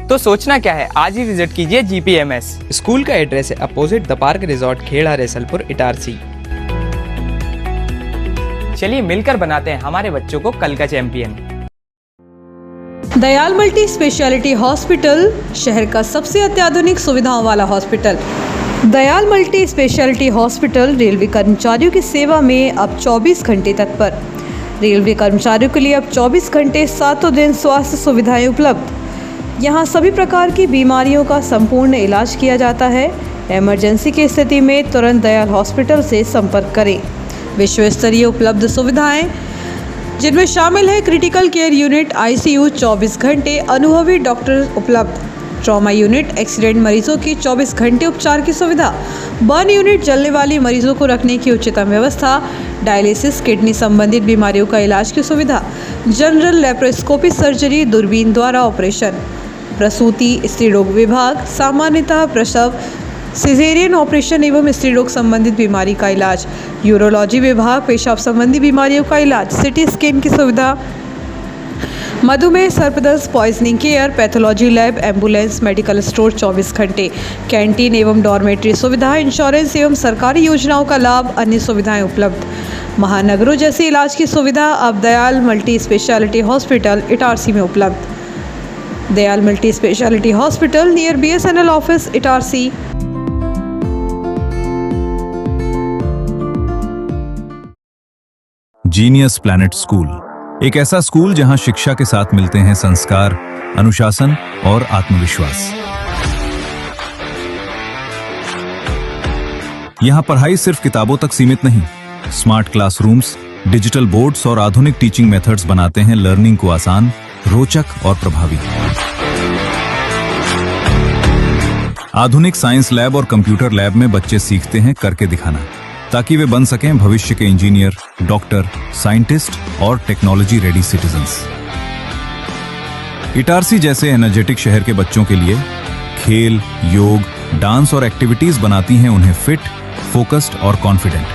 तो सोचना क्या है, आज ही विजिट कीजिए जीपीएमएस। स्कूल का एड्रेस है opposite the park resort, Kheda, Resalpur, Itarsi. चलिए मिलकर बनाते हैं हमारे बच्चों को कल का champion. Dayal multi speciality hospital, शहर का सबसे अत्याधुनिक सुविधाओं वाला hospital. Dayal multi speciality hospital railway कर्मचारियों की सेवा में अब 24 घंटे तत्पर। रेलवे कर्मचारियों के लिए अब 24 घंटे 7 दिन स्वास्थ्य सुविधाएं उपलब्ध। यहाँ सभी प्रकार की बीमारियों का संपूर्ण इलाज किया जाता है। इमरजेंसी की स्थिति में तुरंत दयाल हॉस्पिटल से संपर्क करें। विश्व स्तरीय उपलब्ध सुविधाएं, जिनमें शामिल है क्रिटिकल केयर यूनिट, आईसीयू 24 घंटे, अनुभवी डॉक्टर उपलब्ध, ट्रॉमा यूनिट, एक्सीडेंट मरीजों की 24 घंटे उपचार की सुविधा, बर्न यूनिट, जलने वाली मरीजों को रखने की उच्चतम व्यवस्था, डायलिसिस, किडनी संबंधित बीमारियों का इलाज की सुविधा, जनरल लेप्रोस्कोपी सर्जरी, दूरबीन द्वारा ऑपरेशन, प्रसूति, स्त्री रोग विभाग, सामान्यतः प्रसव, सिजेरियन ऑपरेशन एवं स्त्री रोग संबंधित बीमारी का इलाज, यूरोलॉजी विभाग, पेशाब संबंधी बीमारियों का इलाज, सिटी स्कैन की सुविधा, मधुमेह, सर्पदंश, poisoning care, pathology lab, ambulance, medical store 24 घंटे, कैंटीन एवं डॉर्मेट्री सुविधा, इंश्योरेंस एवं सरकारी योजनाओं का लाभ, अन्य सुविधाएं उपलब्ध। महानगरों जैसे इलाज की सुविधा अब Dayal multi speciality hospital Itarsi में उपलब्ध। Dayal multi speciality hospital near BSNL office, Itarsi. Genius planet school, एक ऐसा स्कूल जहां शिक्षा के साथ मिलते हैं संस्कार, अनुशासन और आत्मविश्वास। यहां पढ़ाई सिर्फ किताबों तक सीमित नहीं, स्मार्ट क्लासरूम्स, डिजिटल बोर्ड्स और आधुनिक टीचिंग मेथड्स बनाते हैं लर्निंग को आसान, रोचक और प्रभावी। आधुनिक साइंस लैब और कंप्यूटर लैब में बच्चे सीखते हैं करके दिखाना, ताकि वे बन सकें भविष्य के इंजीनियर, डॉक्टर, साइंटिस्ट और टेक्नोलॉजी रेडी सिटीजन्स। इटारसी जैसे एनर्जेटिक शहर के बच्चों के लिए खेल, योग, डांस और एक्टिविटीज बनाती हैं उन्हें फिट, फोकस्ड और कॉन्फिडेंट।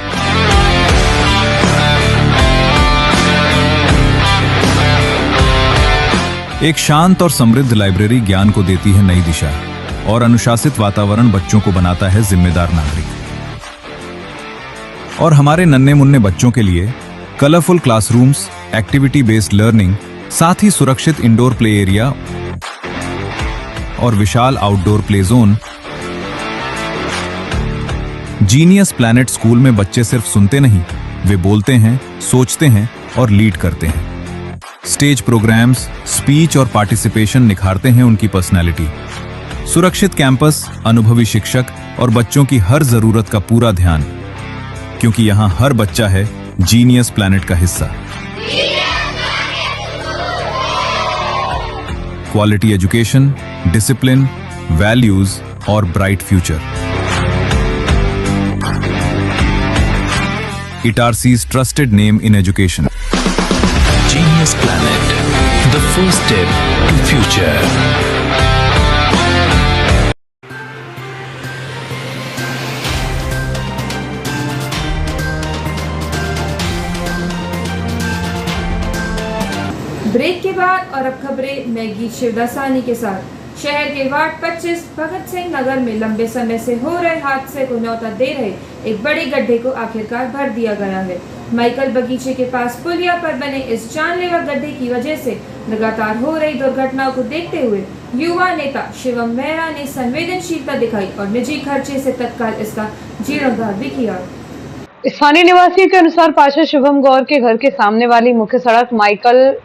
एक शांत और समृद्ध लाइब्रेरी ज्ञान को देती है नई दिशा और अनुशासित वातावरण बच्चों को बनाता है जिम्मेदार नागरिक। और हमारे नन्हे मुन्ने बच्चों के लिए colourful classrooms, activity based learning, साथ ही सुरक्षित इंडोर प्ले एरिया और विशाल outdoor play zone. Genius planet school में बच्चे सिर्फ सुनते नहीं, वे बोलते हैं, सोचते हैं और लीड करते हैं। स्टेज प्रोग्राम्स, स्पीच और पार्टिसिपेशन निखारते हैं उनकी पर्सनैलिटी। सुरक्षित कैंपस, अनुभवी शिक्षक और बच्चों की हर जरूरत का पूरा ध्यान, क्योंकि यहाँ हर बच्चा है जीनियस प्लैनेट का हिस्सा। क्वालिटी एजुकेशन, डिसिप्लिन, वैल्यूज और bright future. Itarsi's trusted name in education. Genius Planet, the first step to future. Break के बाद और अब खबरें मैं गीत शिवदासानी के साथ। शहर के वार्ड 25 भगत सिंह नगर में लंबे समय से हो रहे हादसे को न्योता दे रहे एक बड़े गड्ढे को आखिरकार भर दिया गया है। माइकल बगीचे के पास पुलिया पर बने इस जानलेवा गड्ढे की वजह से लगातार हो रही दुर्घटनाओं को देखते हुए युवा नेता शिवम मेहरा ने संवेदनशीलता दिखाई और निजी खर्चे से तत्काल इसका जीर्णोद्धार भी किया। स्थानीय निवासियों के अनुसार पार्षद शुभम गौर के घर के सामने वाली मुख्य सड़क माइकल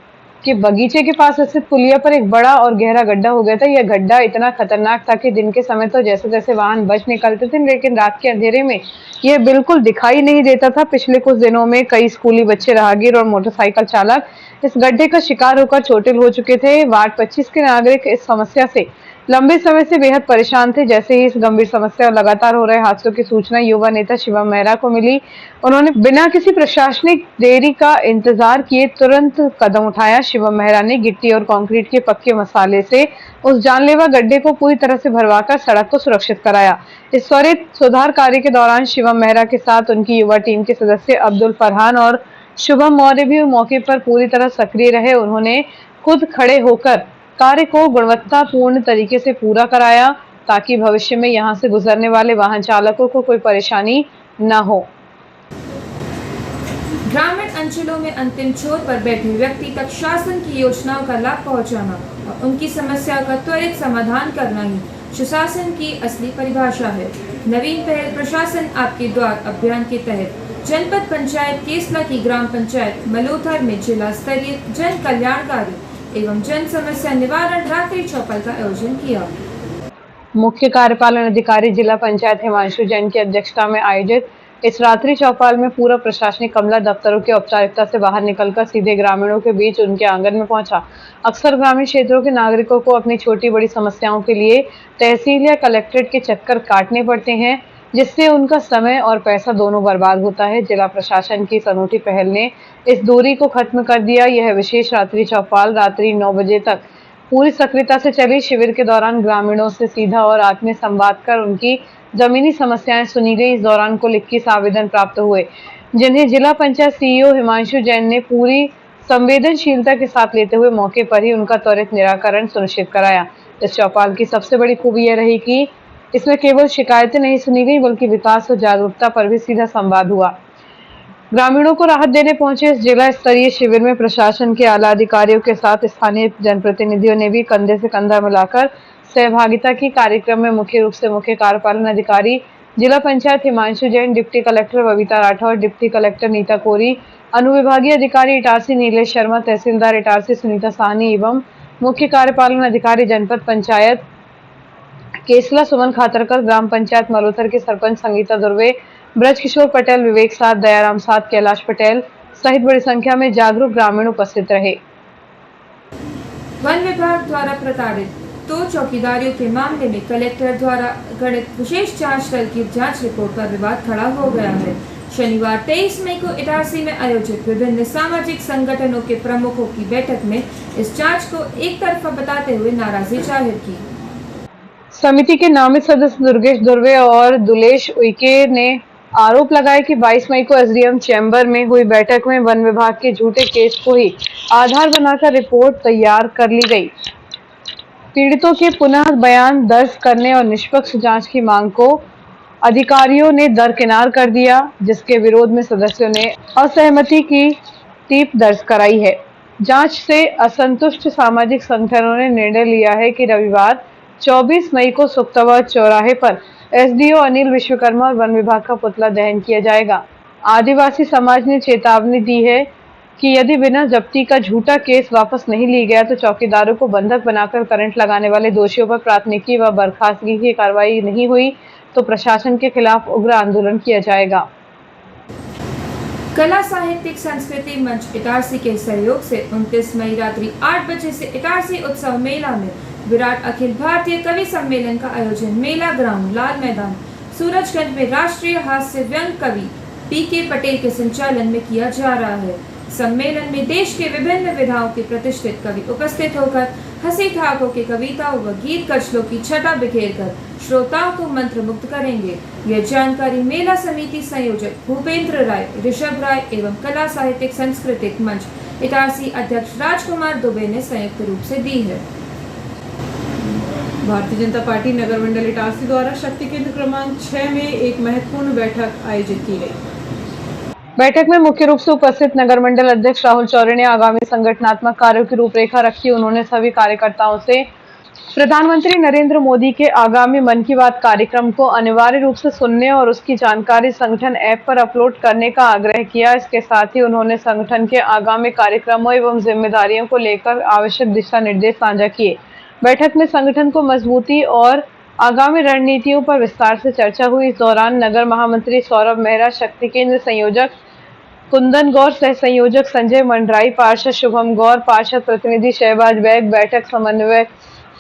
के बगीचे के पास स्थित पुलिया पर एक बड़ा और गहरा गड्ढा हो गया था। यह गड्ढा इतना खतरनाक था कि दिन के समय तो जैसे जैसे वाहन बच निकलते थे, लेकिन रात के अंधेरे में यह बिल्कुल दिखाई नहीं देता था। पिछले कुछ दिनों में कई स्कूली बच्चे, राहगीर और मोटरसाइकिल चालक इस गड्ढे का शिकार होकर चोटिल हो चुके थे। वार्ड 25 के नागरिक इस समस्या से लंबे समय से बेहद परेशान थे। जैसे ही इस गंभीर समस्या और लगातार हो रहे हादसों की सूचना युवा नेता शिवम मेहरा को मिली, उन्होंने बिना किसी प्रशासनिक देरी का इंतजार किए तुरंत कदम उठाया। शिवम मेहरा ने गिट्टी और कंक्रीट के पक्के मसाले से उस जानलेवा गड्ढे को पूरी तरह से भरवाकर सड़क को सुरक्षित कराया। इस त्वरित सुधार कार्य के दौरान शिवम मेहरा के साथ उनकी युवा टीम के सदस्य अब्दुल फरहान और शुभम मौर्य भी मौके पर पूरी तरह सक्रिय रहे। उन्होंने खुद खड़े होकर कार्य को गुणवत्तापूर्ण तरीके से पूरा कराया ताकि भविष्य में यहां से गुजरने वाले वाहन चालकों को कोई परेशानी न हो। ग्रामीण अंचलों में अंतिम छोर पर बैठे व्यक्ति तक शासन की योजनाओं का लाभ पहुंचाना और उनकी समस्या का त्वरित समाधान करना ही सुशासन की असली परिभाषा है। नवीन पहल प्रशासन आपके द्वार अभियान के तहत जनपद पंचायत केसला की ग्राम पंचायत मलोथर में जिला स्तरीय जन कल्याणकारी एवं जन समस्या निवारण रात्रि चौपाल का आयोजन किया। मुख्य कार्यपालन अधिकारी जिला पंचायत हिमांशु जैन की अध्यक्षता में आयोजित इस रात्रि चौपाल में पूरा प्रशासनिक अमला दफ्तरों की औपचारिकता से बाहर निकलकर सीधे ग्रामीणों के बीच उनके आंगन में पहुंचा। अक्सर ग्रामीण क्षेत्रों के नागरिकों को अपनी छोटी बड़ी समस्याओं के लिए तहसील या कलेक्ट्रेट के चक्कर काटने पड़ते हैं, जिससे उनका समय और पैसा दोनों बर्बाद होता है। जिला प्रशासन की इस अनूठी पहल ने इस दूरी को खत्म कर दिया। यह विशेष रात्रि चौपाल रात्रि 9 बजे तक पूरी सक्रियता से चली। शिविर के दौरान ग्रामीणों से सीधा और आत्मीय संवाद कर उनकी जमीनी समस्याएं सुनी गई। इस दौरान कुल 21 आवेदन प्राप्त हुए, जिन्हें जिला पंचायत सीईओ हिमांशु जैन ने पूरी संवेदनशीलता के साथ लेते हुए मौके पर ही उनका त्वरित निराकरण सुनिश्चित कराया। इस चौपाल की सबसे बड़ी खूबी यह रही कि इसमें केवल शिकायतें नहीं सुनी गई, बल्कि विकास और जागरूकता पर भी सीधा संवाद हुआ। ग्रामीणों को राहत देने पहुंचे इस जिला स्तरीय शिविर में प्रशासन के आला अधिकारियों के साथ स्थानीय जनप्रतिनिधियों ने भी कंधे से कंधा मिलाकर सहभागिता की। कार्यक्रम में मुख्य रूप से मुख्य कार्यपालन अधिकारी जिला panchayat Himanshu Jain, deputy collector Babita Rathore, deputy collector Neeta Kori, अनुविभागीय अधिकारी इटारसी नीलेश शर्मा, तहसीलदार इटारसी सुनीता साहनी एवं मुख्य कार्यपालन अधिकारी जनपद पंचायत केसला सुमन खातरकर, ग्राम पंचायत मलोथर के सरपंच संगीता दुर्वे, ब्रज किशोर पटेल, विवेक साथ, दयाराम साथ, कैलाश पटेल सहित बड़ी संख्या में जागरूक ग्रामीण उपस्थित रहे। वन विभाग द्वारा प्रताड़ित 2 चौकीदारियों के मामले में कलेक्टर द्वारा गठित विशेष जांच दल की जांच रिपोर्ट पर विवाद खड़ा हो गया है। शनिवार 23 मई को इटारसी में आयोजित विभिन्न सामाजिक संगठनों के प्रमुखों की बैठक में इस जांच को एक तरफा बताते हुए नाराजगी जाहिर की। समिति के नामित सदस्य दुर्गेश दुर्वे और दुलेश उइके ने आरोप लगाया कि 22 मई को एसडीएम चैम्बर में हुई बैठक में वन विभाग के झूठे केस को ही आधार बनाकर रिपोर्ट तैयार कर ली गई। पीड़ितों के पुनः बयान दर्ज करने और निष्पक्ष जांच की मांग को अधिकारियों ने दरकिनार कर दिया, जिसके विरोध में सदस्यों ने असहमति की टीप दर्ज कराई है। जांच से असंतुष्ट सामाजिक संगठनों ने निर्णय लिया है कि रविवार 24 मई को सुक्ताबाद चौराहे पर एसडीओ अनिल विश्वकर्मा और वन विभाग का पुतला दहन किया जाएगा। आदिवासी समाज ने चेतावनी दी है कि यदि बिना जब्ती का झूठा केस वापस नहीं लिया गया तो चौकीदारों को बंधक बनाकर करंट लगाने वाले दोषियों पर प्राथमिकी व बर्खास्तगी की कार्रवाई नहीं हुई तो प्रशासन के खिलाफ उग्र आंदोलन किया जाएगा। कला साहित्यिक संस्कृति मंच इटारसी के सहयोग से 29 मई रात्रि 8 बजे से इटारसी उत्सव मेला में विराट अखिल भारतीय कवि सम्मेलन का आयोजन मेला ग्राउंड लाल मैदान सूरजगंज में राष्ट्रीय हास्य व्यंग कवि पीके पटेल के संचालन में किया जा रहा है। सम्मेलन में देश के विभिन्न विधाओं के प्रतिष्ठित कवि उपस्थित होकर हंसी ठाकों की कविताओं व गीत कचलों की छटा बिखेर कर श्रोताओं को मंत्रमुग्ध करेंगे। यह जानकारी मेला समिति संयोजक भूपेंद्र राय, ऋषभ राय एवं कला साहित्यिक सांस्कृतिक मंच इटारसी अध्यक्ष राजकुमार दुबे ने संयुक्त रूप से दी है। भारतीय जनता पार्टी नगर मंडल इटारसी द्वारा शक्ति केंद्र क्रमांक 6 में एक महत्वपूर्ण बैठक आयोजित की गई। बैठक में मुख्य रूप से उपस्थित नगर मंडल अध्यक्ष राहुल चौरे ने आगामी संगठनात्मक कार्यों की रूपरेखा रखी। उन्होंने सभी कार्यकर्ताओं से प्रधानमंत्री नरेंद्र मोदी के आगामी मन की बात कार्यक्रम को अनिवार्य रूप से सुनने और उसकी जानकारी संगठन ऐप पर अपलोड करने का आग्रह किया। इसके साथ ही उन्होंने संगठन के आगामी कार्यक्रमों एवं जिम्मेदारियों को लेकर आवश्यक दिशा निर्देश साझा किए। बैठक में संगठन को मजबूती और आगामी रणनीतियों पर विस्तार से चर्चा हुई। इस दौरान नगर महामंत्री सौरभ मेहरा, शक्ति केंद्र संयोजक कुंदन गौर, सह संयोजक संजय मंडराई, पार्षद शुभम गौर, पार्षद प्रतिनिधि शहबाज बैग, बैठक समन्वयक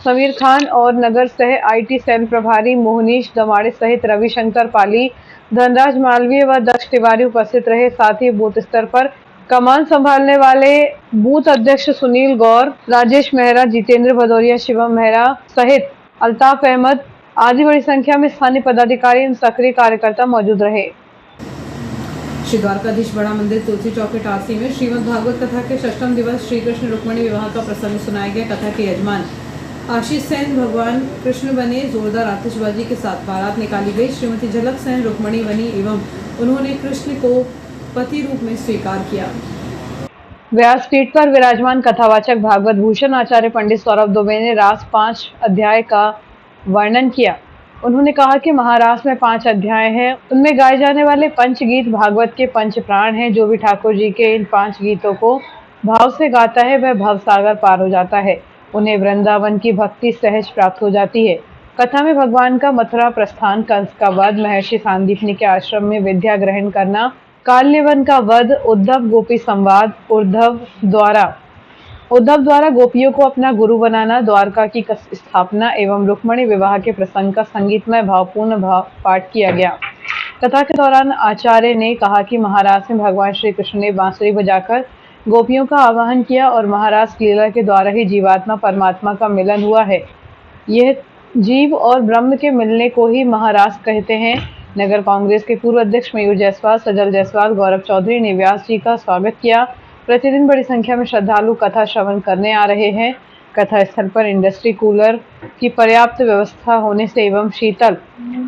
समीर खान और नगर सह आईटी सेल प्रभारी मोहनीश दमाड़े सहित रविशंकर पाली, धनराज मालवीय व दक्ष तिवारी उपस्थित रहे। साथ ही बूथ स्तर पर कमान संभालने वाले बूथ अध्यक्ष सुनील गौर, राजेश मेहरा, जितेंद्र भदौरिया, शिवम मेहरा सहित अल्ताफ अहमद आदि बड़ी संख्या में स्थानीय पदाधिकारी एवं सक्रिय कार्यकर्ता मौजूद रहे। श्री द्वारकाधीश बड़ा मंदिर तुलसी चौक इटारसी में श्रीमद् भागवत कथा के 6ठ दिवस श्री कृष्ण रुक्मणी विवाह का प्रसंग सुनाया गया। कथा के यजमान आशीष सेन भगवान कृष्ण बने। जोरदार आतिशबाजी के साथ बारात निकाली गई। श्रीमती झलक सेन रुक्मणी बनी एवं उन्होंने कृष्ण को पति रूप में स्वीकार किया। व्यासपीठ पर विराजमान कथावाचक भागवत भूषण आचार्य पंडित सौरभ दुबे ने रास 5 अध्याय का वर्णन किया। उन्होंने कहा कि महारास में 5 अध्याय हैं। उनमें गाए जाने वाले पंचगीत भागवत के पंच प्राण हैं। जो भी ठाकुर जी के इन 5 गीतों को भाव से गाता है वह भवसागर पार हो जाता है। उन्हें वृंदावन की भक्ति सहज प्राप्त हो जाती है। कथा में भगवान का मथुरा प्रस्थान, कंस का वध, महर्षि सांदीपनि के आश्रम में विद्या ग्रहण करना, काल्यवन का वध, उद्धव गोपी संवाद, उद्धव द्वारा गोपियों को अपना गुरु बनाना, द्वारका की स्थापना एवं रुक्मणी विवाह के प्रसंग का संगीतमय भावपूर्ण पाठ किया गया। कथा के दौरान आचार्य ने कहा कि महारास में भगवान श्री कृष्ण ने बांसुरी बजाकर गोपियों का आवाहन किया और महारास लीला के द्वारा ही जीवात्मा परमात्मा का मिलन हुआ है। यह जीव और ब्रह्म के मिलने को ही महारास कहते हैं। नगर कांग्रेस के पूर्व अध्यक्ष मयूर जायसवाल, सजल जायसवाल, गौरव चौधरी ने व्यास जी का स्वागत किया। प्रतिदिन बड़ी संख्या में श्रद्धालु कथा श्रवण करने आ रहे हैं। कथा स्थल पर इंडस्ट्री कूलर की पर्याप्त व्यवस्था होने से एवं शीतल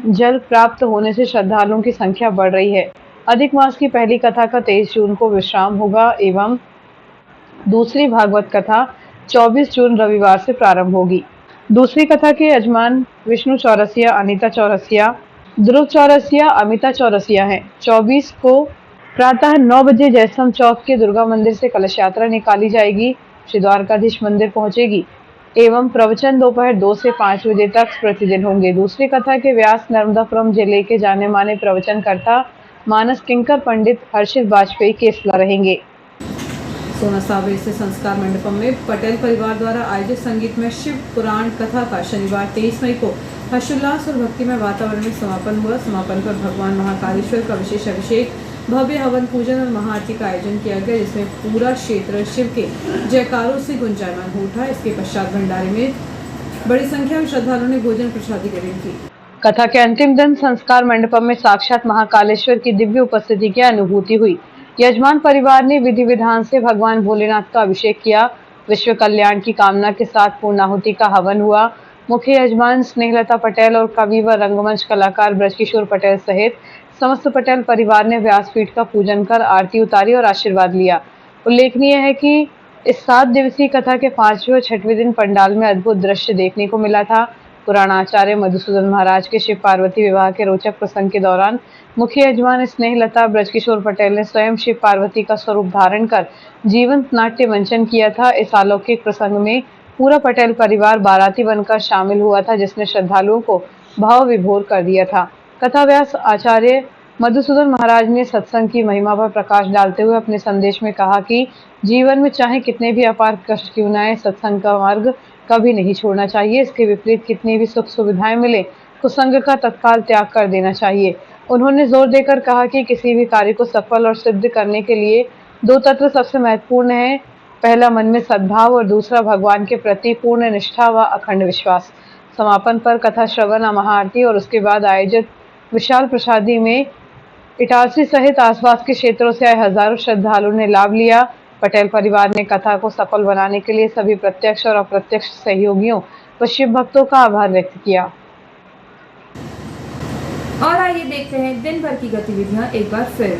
जल प्राप्त होने से श्रद्धालुओं की संख्या बढ़ रही है। अधिक मास की पहली कथा का 23 जून को विश्राम होगा एवं दूसरी भागवत कथा 24 जून रविवार से प्रारंभ होगी। दूसरी कथा के यजमान विष्णु चौरसिया, अनीता चौरसिया, ध्रुव चौरसिया, अमिता चौरसिया हैं। 24 को प्रातः 9 बजे जयसम चौक के दुर्गा मंदिर से कलश यात्रा निकाली जाएगी, श्री द्वारकाधीश मंदिर पहुंचेगी एवं प्रवचन दोपहर 2 से 5 बजे तक प्रतिदिन होंगे। दूसरी कथा के व्यास नर्मदापुरम जिले के जाने माने प्रवचनकर्ता मानस किंकर पंडित हर्षित वाजपेयी केसला रहेंगे। सोना सावे से संस्कार मंडपम में पटेल परिवार द्वारा आयोजित संगीत में शिव पुराण कथा का शनिवार 23 मई को हर्षोल्लास और भक्तिमय वातावरण में समापन हुआ। समापन पर भगवान महाकालेश्वर का विशेष अभिषेक, भव्य हवन पूजन और महाआरती का आयोजन किया गया, जिसमें पूरा क्षेत्र शिव के जयकारों से गुंजायमान हो उठा। इसके पश्चात भंडारे में बड़ी संख्या में श्रद्धालुओं ने भोजन प्रसादी ग्रहण की। कथा के अंतिम दिन संस्कार मंडपम में साक्षात महाकालेश्वर की दिव्य उपस्थिति की अनुभूति हुई। यजमान परिवार ने विधि विधान से भगवान भोलेनाथ का अभिषेक किया। विश्व कल्याण की कामना के साथ पूर्णाहुति का हवन हुआ। मुख्य यजमान स्नेहलता पटेल और कवि व रंगमंच कलाकार ब्रजकिशोर पटेल सहित समस्त पटेल परिवार ने व्यासपीठ का पूजन कर आरती उतारी और आशीर्वाद लिया। उल्लेखनीय है कि इस 7 दिवसीय कथा के 5वें और 6वें दिन पंडाल में अद्भुत दृश्य देखने को मिला था। पुराणाचार्य मधुसूदन महाराज के शिव पार्वती विवाह के रोचक प्रसंग के दौरान मुख्य यजमान स्नेहलता ब्रजकिशोर पटेल ने स्वयं शिव पार्वती का स्वरूप धारण कर जीवंत नाट्य मंचन किया था। इस अलौकिक प्रसंग में पूरा पटेल परिवार बाराती बनकर शामिल हुआ था, जिसने श्रद्धालुओं को भाव विभोर कर दिया था। कथा व्यास आचार्य मधुसूदन महाराज ने सत्संग की महिमा पर प्रकाश डालते हुए अपने संदेश में कहा कि जीवन में चाहे कितने भी अपार कष्ट क्यों न आए, सत्संग का मार्ग कभी नहीं छोड़ना चाहिए। इसके विपरीत कितनी भी सुख सुविधाएं मिले, कुसंग का तत्काल त्याग कर देना चाहिए। उन्होंने जोर देकर कहा कि किसी भी कार्य को सफल और सिद्ध करने के लिए 2 तत्व सबसे महत्वपूर्ण हैं। पहला मन में सद्भाव और दूसरा भगवान के प्रति पूर्ण निष्ठा व अखंड विश्वास। समापन पर कथा श्रवण, महाआरती और उसके बाद आयोजित विशाल प्रसादी में इटारसी सहित आसपास के क्षेत्रों से आए हजारों श्रद्धालुओं ने लाभ लिया। पटेल परिवार ने कथा को सफल बनाने के लिए सभी प्रत्यक्ष और अप्रत्यक्ष सहयोगियों व शिव भक्तों का आभार व्यक्त किया। और आइए देखते हैं दिन भर की गतिविधियां एक बार फिर।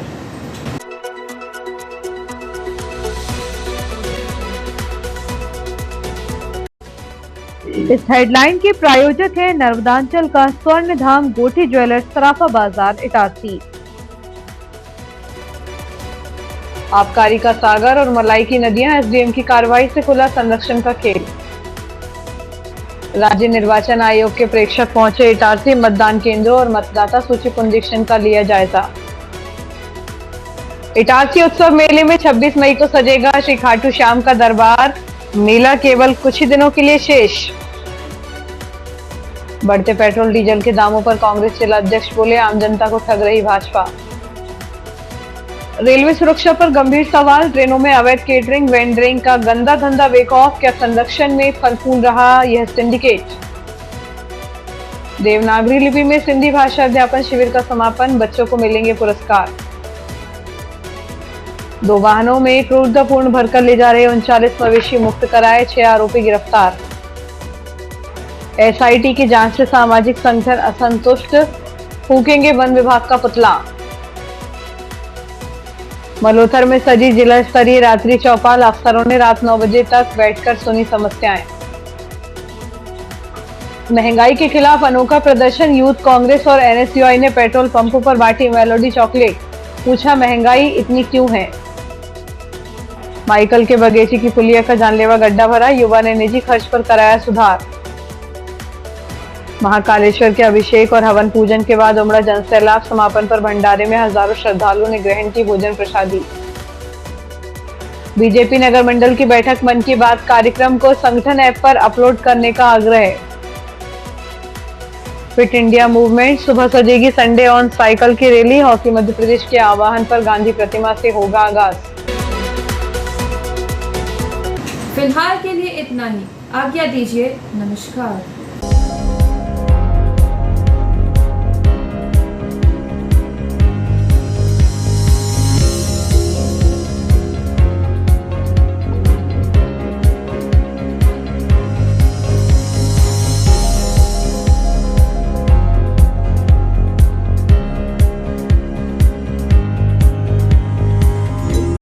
इस हेडलाइन के प्रायोजक है नर्मदांचल का स्वर्ण धाम गोठी ज्वेलर्स, सराफा बाजार, इटारसी। आबकारी का सागर और मलाई की नदियां, एसडीएम की कार्रवाई से खुला संरक्षण का खेल। राज्य निर्वाचन आयोग के प्रेक्षक पहुंचे इटारसी, मतदान केंद्रों और मतदाता सूची पुनरीक्षण का लिया जायजा। इटारसी उत्सव मेले में 26 मई को सजेगा श्री खाटू श्याम का दरबार। मेला केवल कुछ ही दिनों के लिए शेष। बढ़ते पेट्रोल डीजल के दामों पर कांग्रेस जिला अध्यक्ष बोले, आम जनता को ठग रही भाजपा। रेलवे सुरक्षा पर गंभीर सवाल, ट्रेनों में अवैध केटरिंग, वेंडरिंग का गंदा धंधा बेक ऑफ, क्या संरक्षण में फल फूल रहा यह सिंडिकेट। देवनागरी लिपि में सिंधी भाषा अध्यापन शिविर का समापन, बच्चों को मिलेंगे पुरस्कार। 2 वाहनों में क्रूरतापूर्ण भरकर ले जा रहे 39 मवेशी मुक्त कराए, 6 आरोपी गिरफ्तार। एसआईटी की जांच से सामाजिक संगठन असंतुष्ट, फूकेंगे वन विभाग का पुतला। मल्होत्रा में सजी जिला स्तरीय रात्रि चौपाल, अफसरों ने रात 9 बजे तक बैठकर सुनी समस्याएं। महंगाई के खिलाफ अनोखा प्रदर्शन, यूथ कांग्रेस और एनएसयूआई ने पेट्रोल पंपों पर बांटी मेलोडी चॉकलेट, पूछा महंगाई इतनी क्यों है। माइकल के बगीचे की पुलिया का जानलेवा गड्ढा भरा, युवा ने निजी खर्च पर कराया सुधार। महाकालेश्वर के अभिषेक और हवन पूजन के बाद उमड़ा जनसैलाब, समापन पर भंडारे में हजारों श्रद्धालुओं ने ग्रहण की भोजन प्रसादी। बीजेपी नगर मंडल की बैठक, मन की बात कार्यक्रम को संगठन ऐप पर अपलोड करने का आग्रह। फिट इंडिया मूवमेंट, सुबह सजेगी संडे ऑन साइकिल की रैली, हॉकी मध्य प्रदेश के आह्वान पर गांधी प्रतिमा से होगा आगाज। फिलहाल के लिए इतना ही, आज्ञा दीजिए, नमस्कार।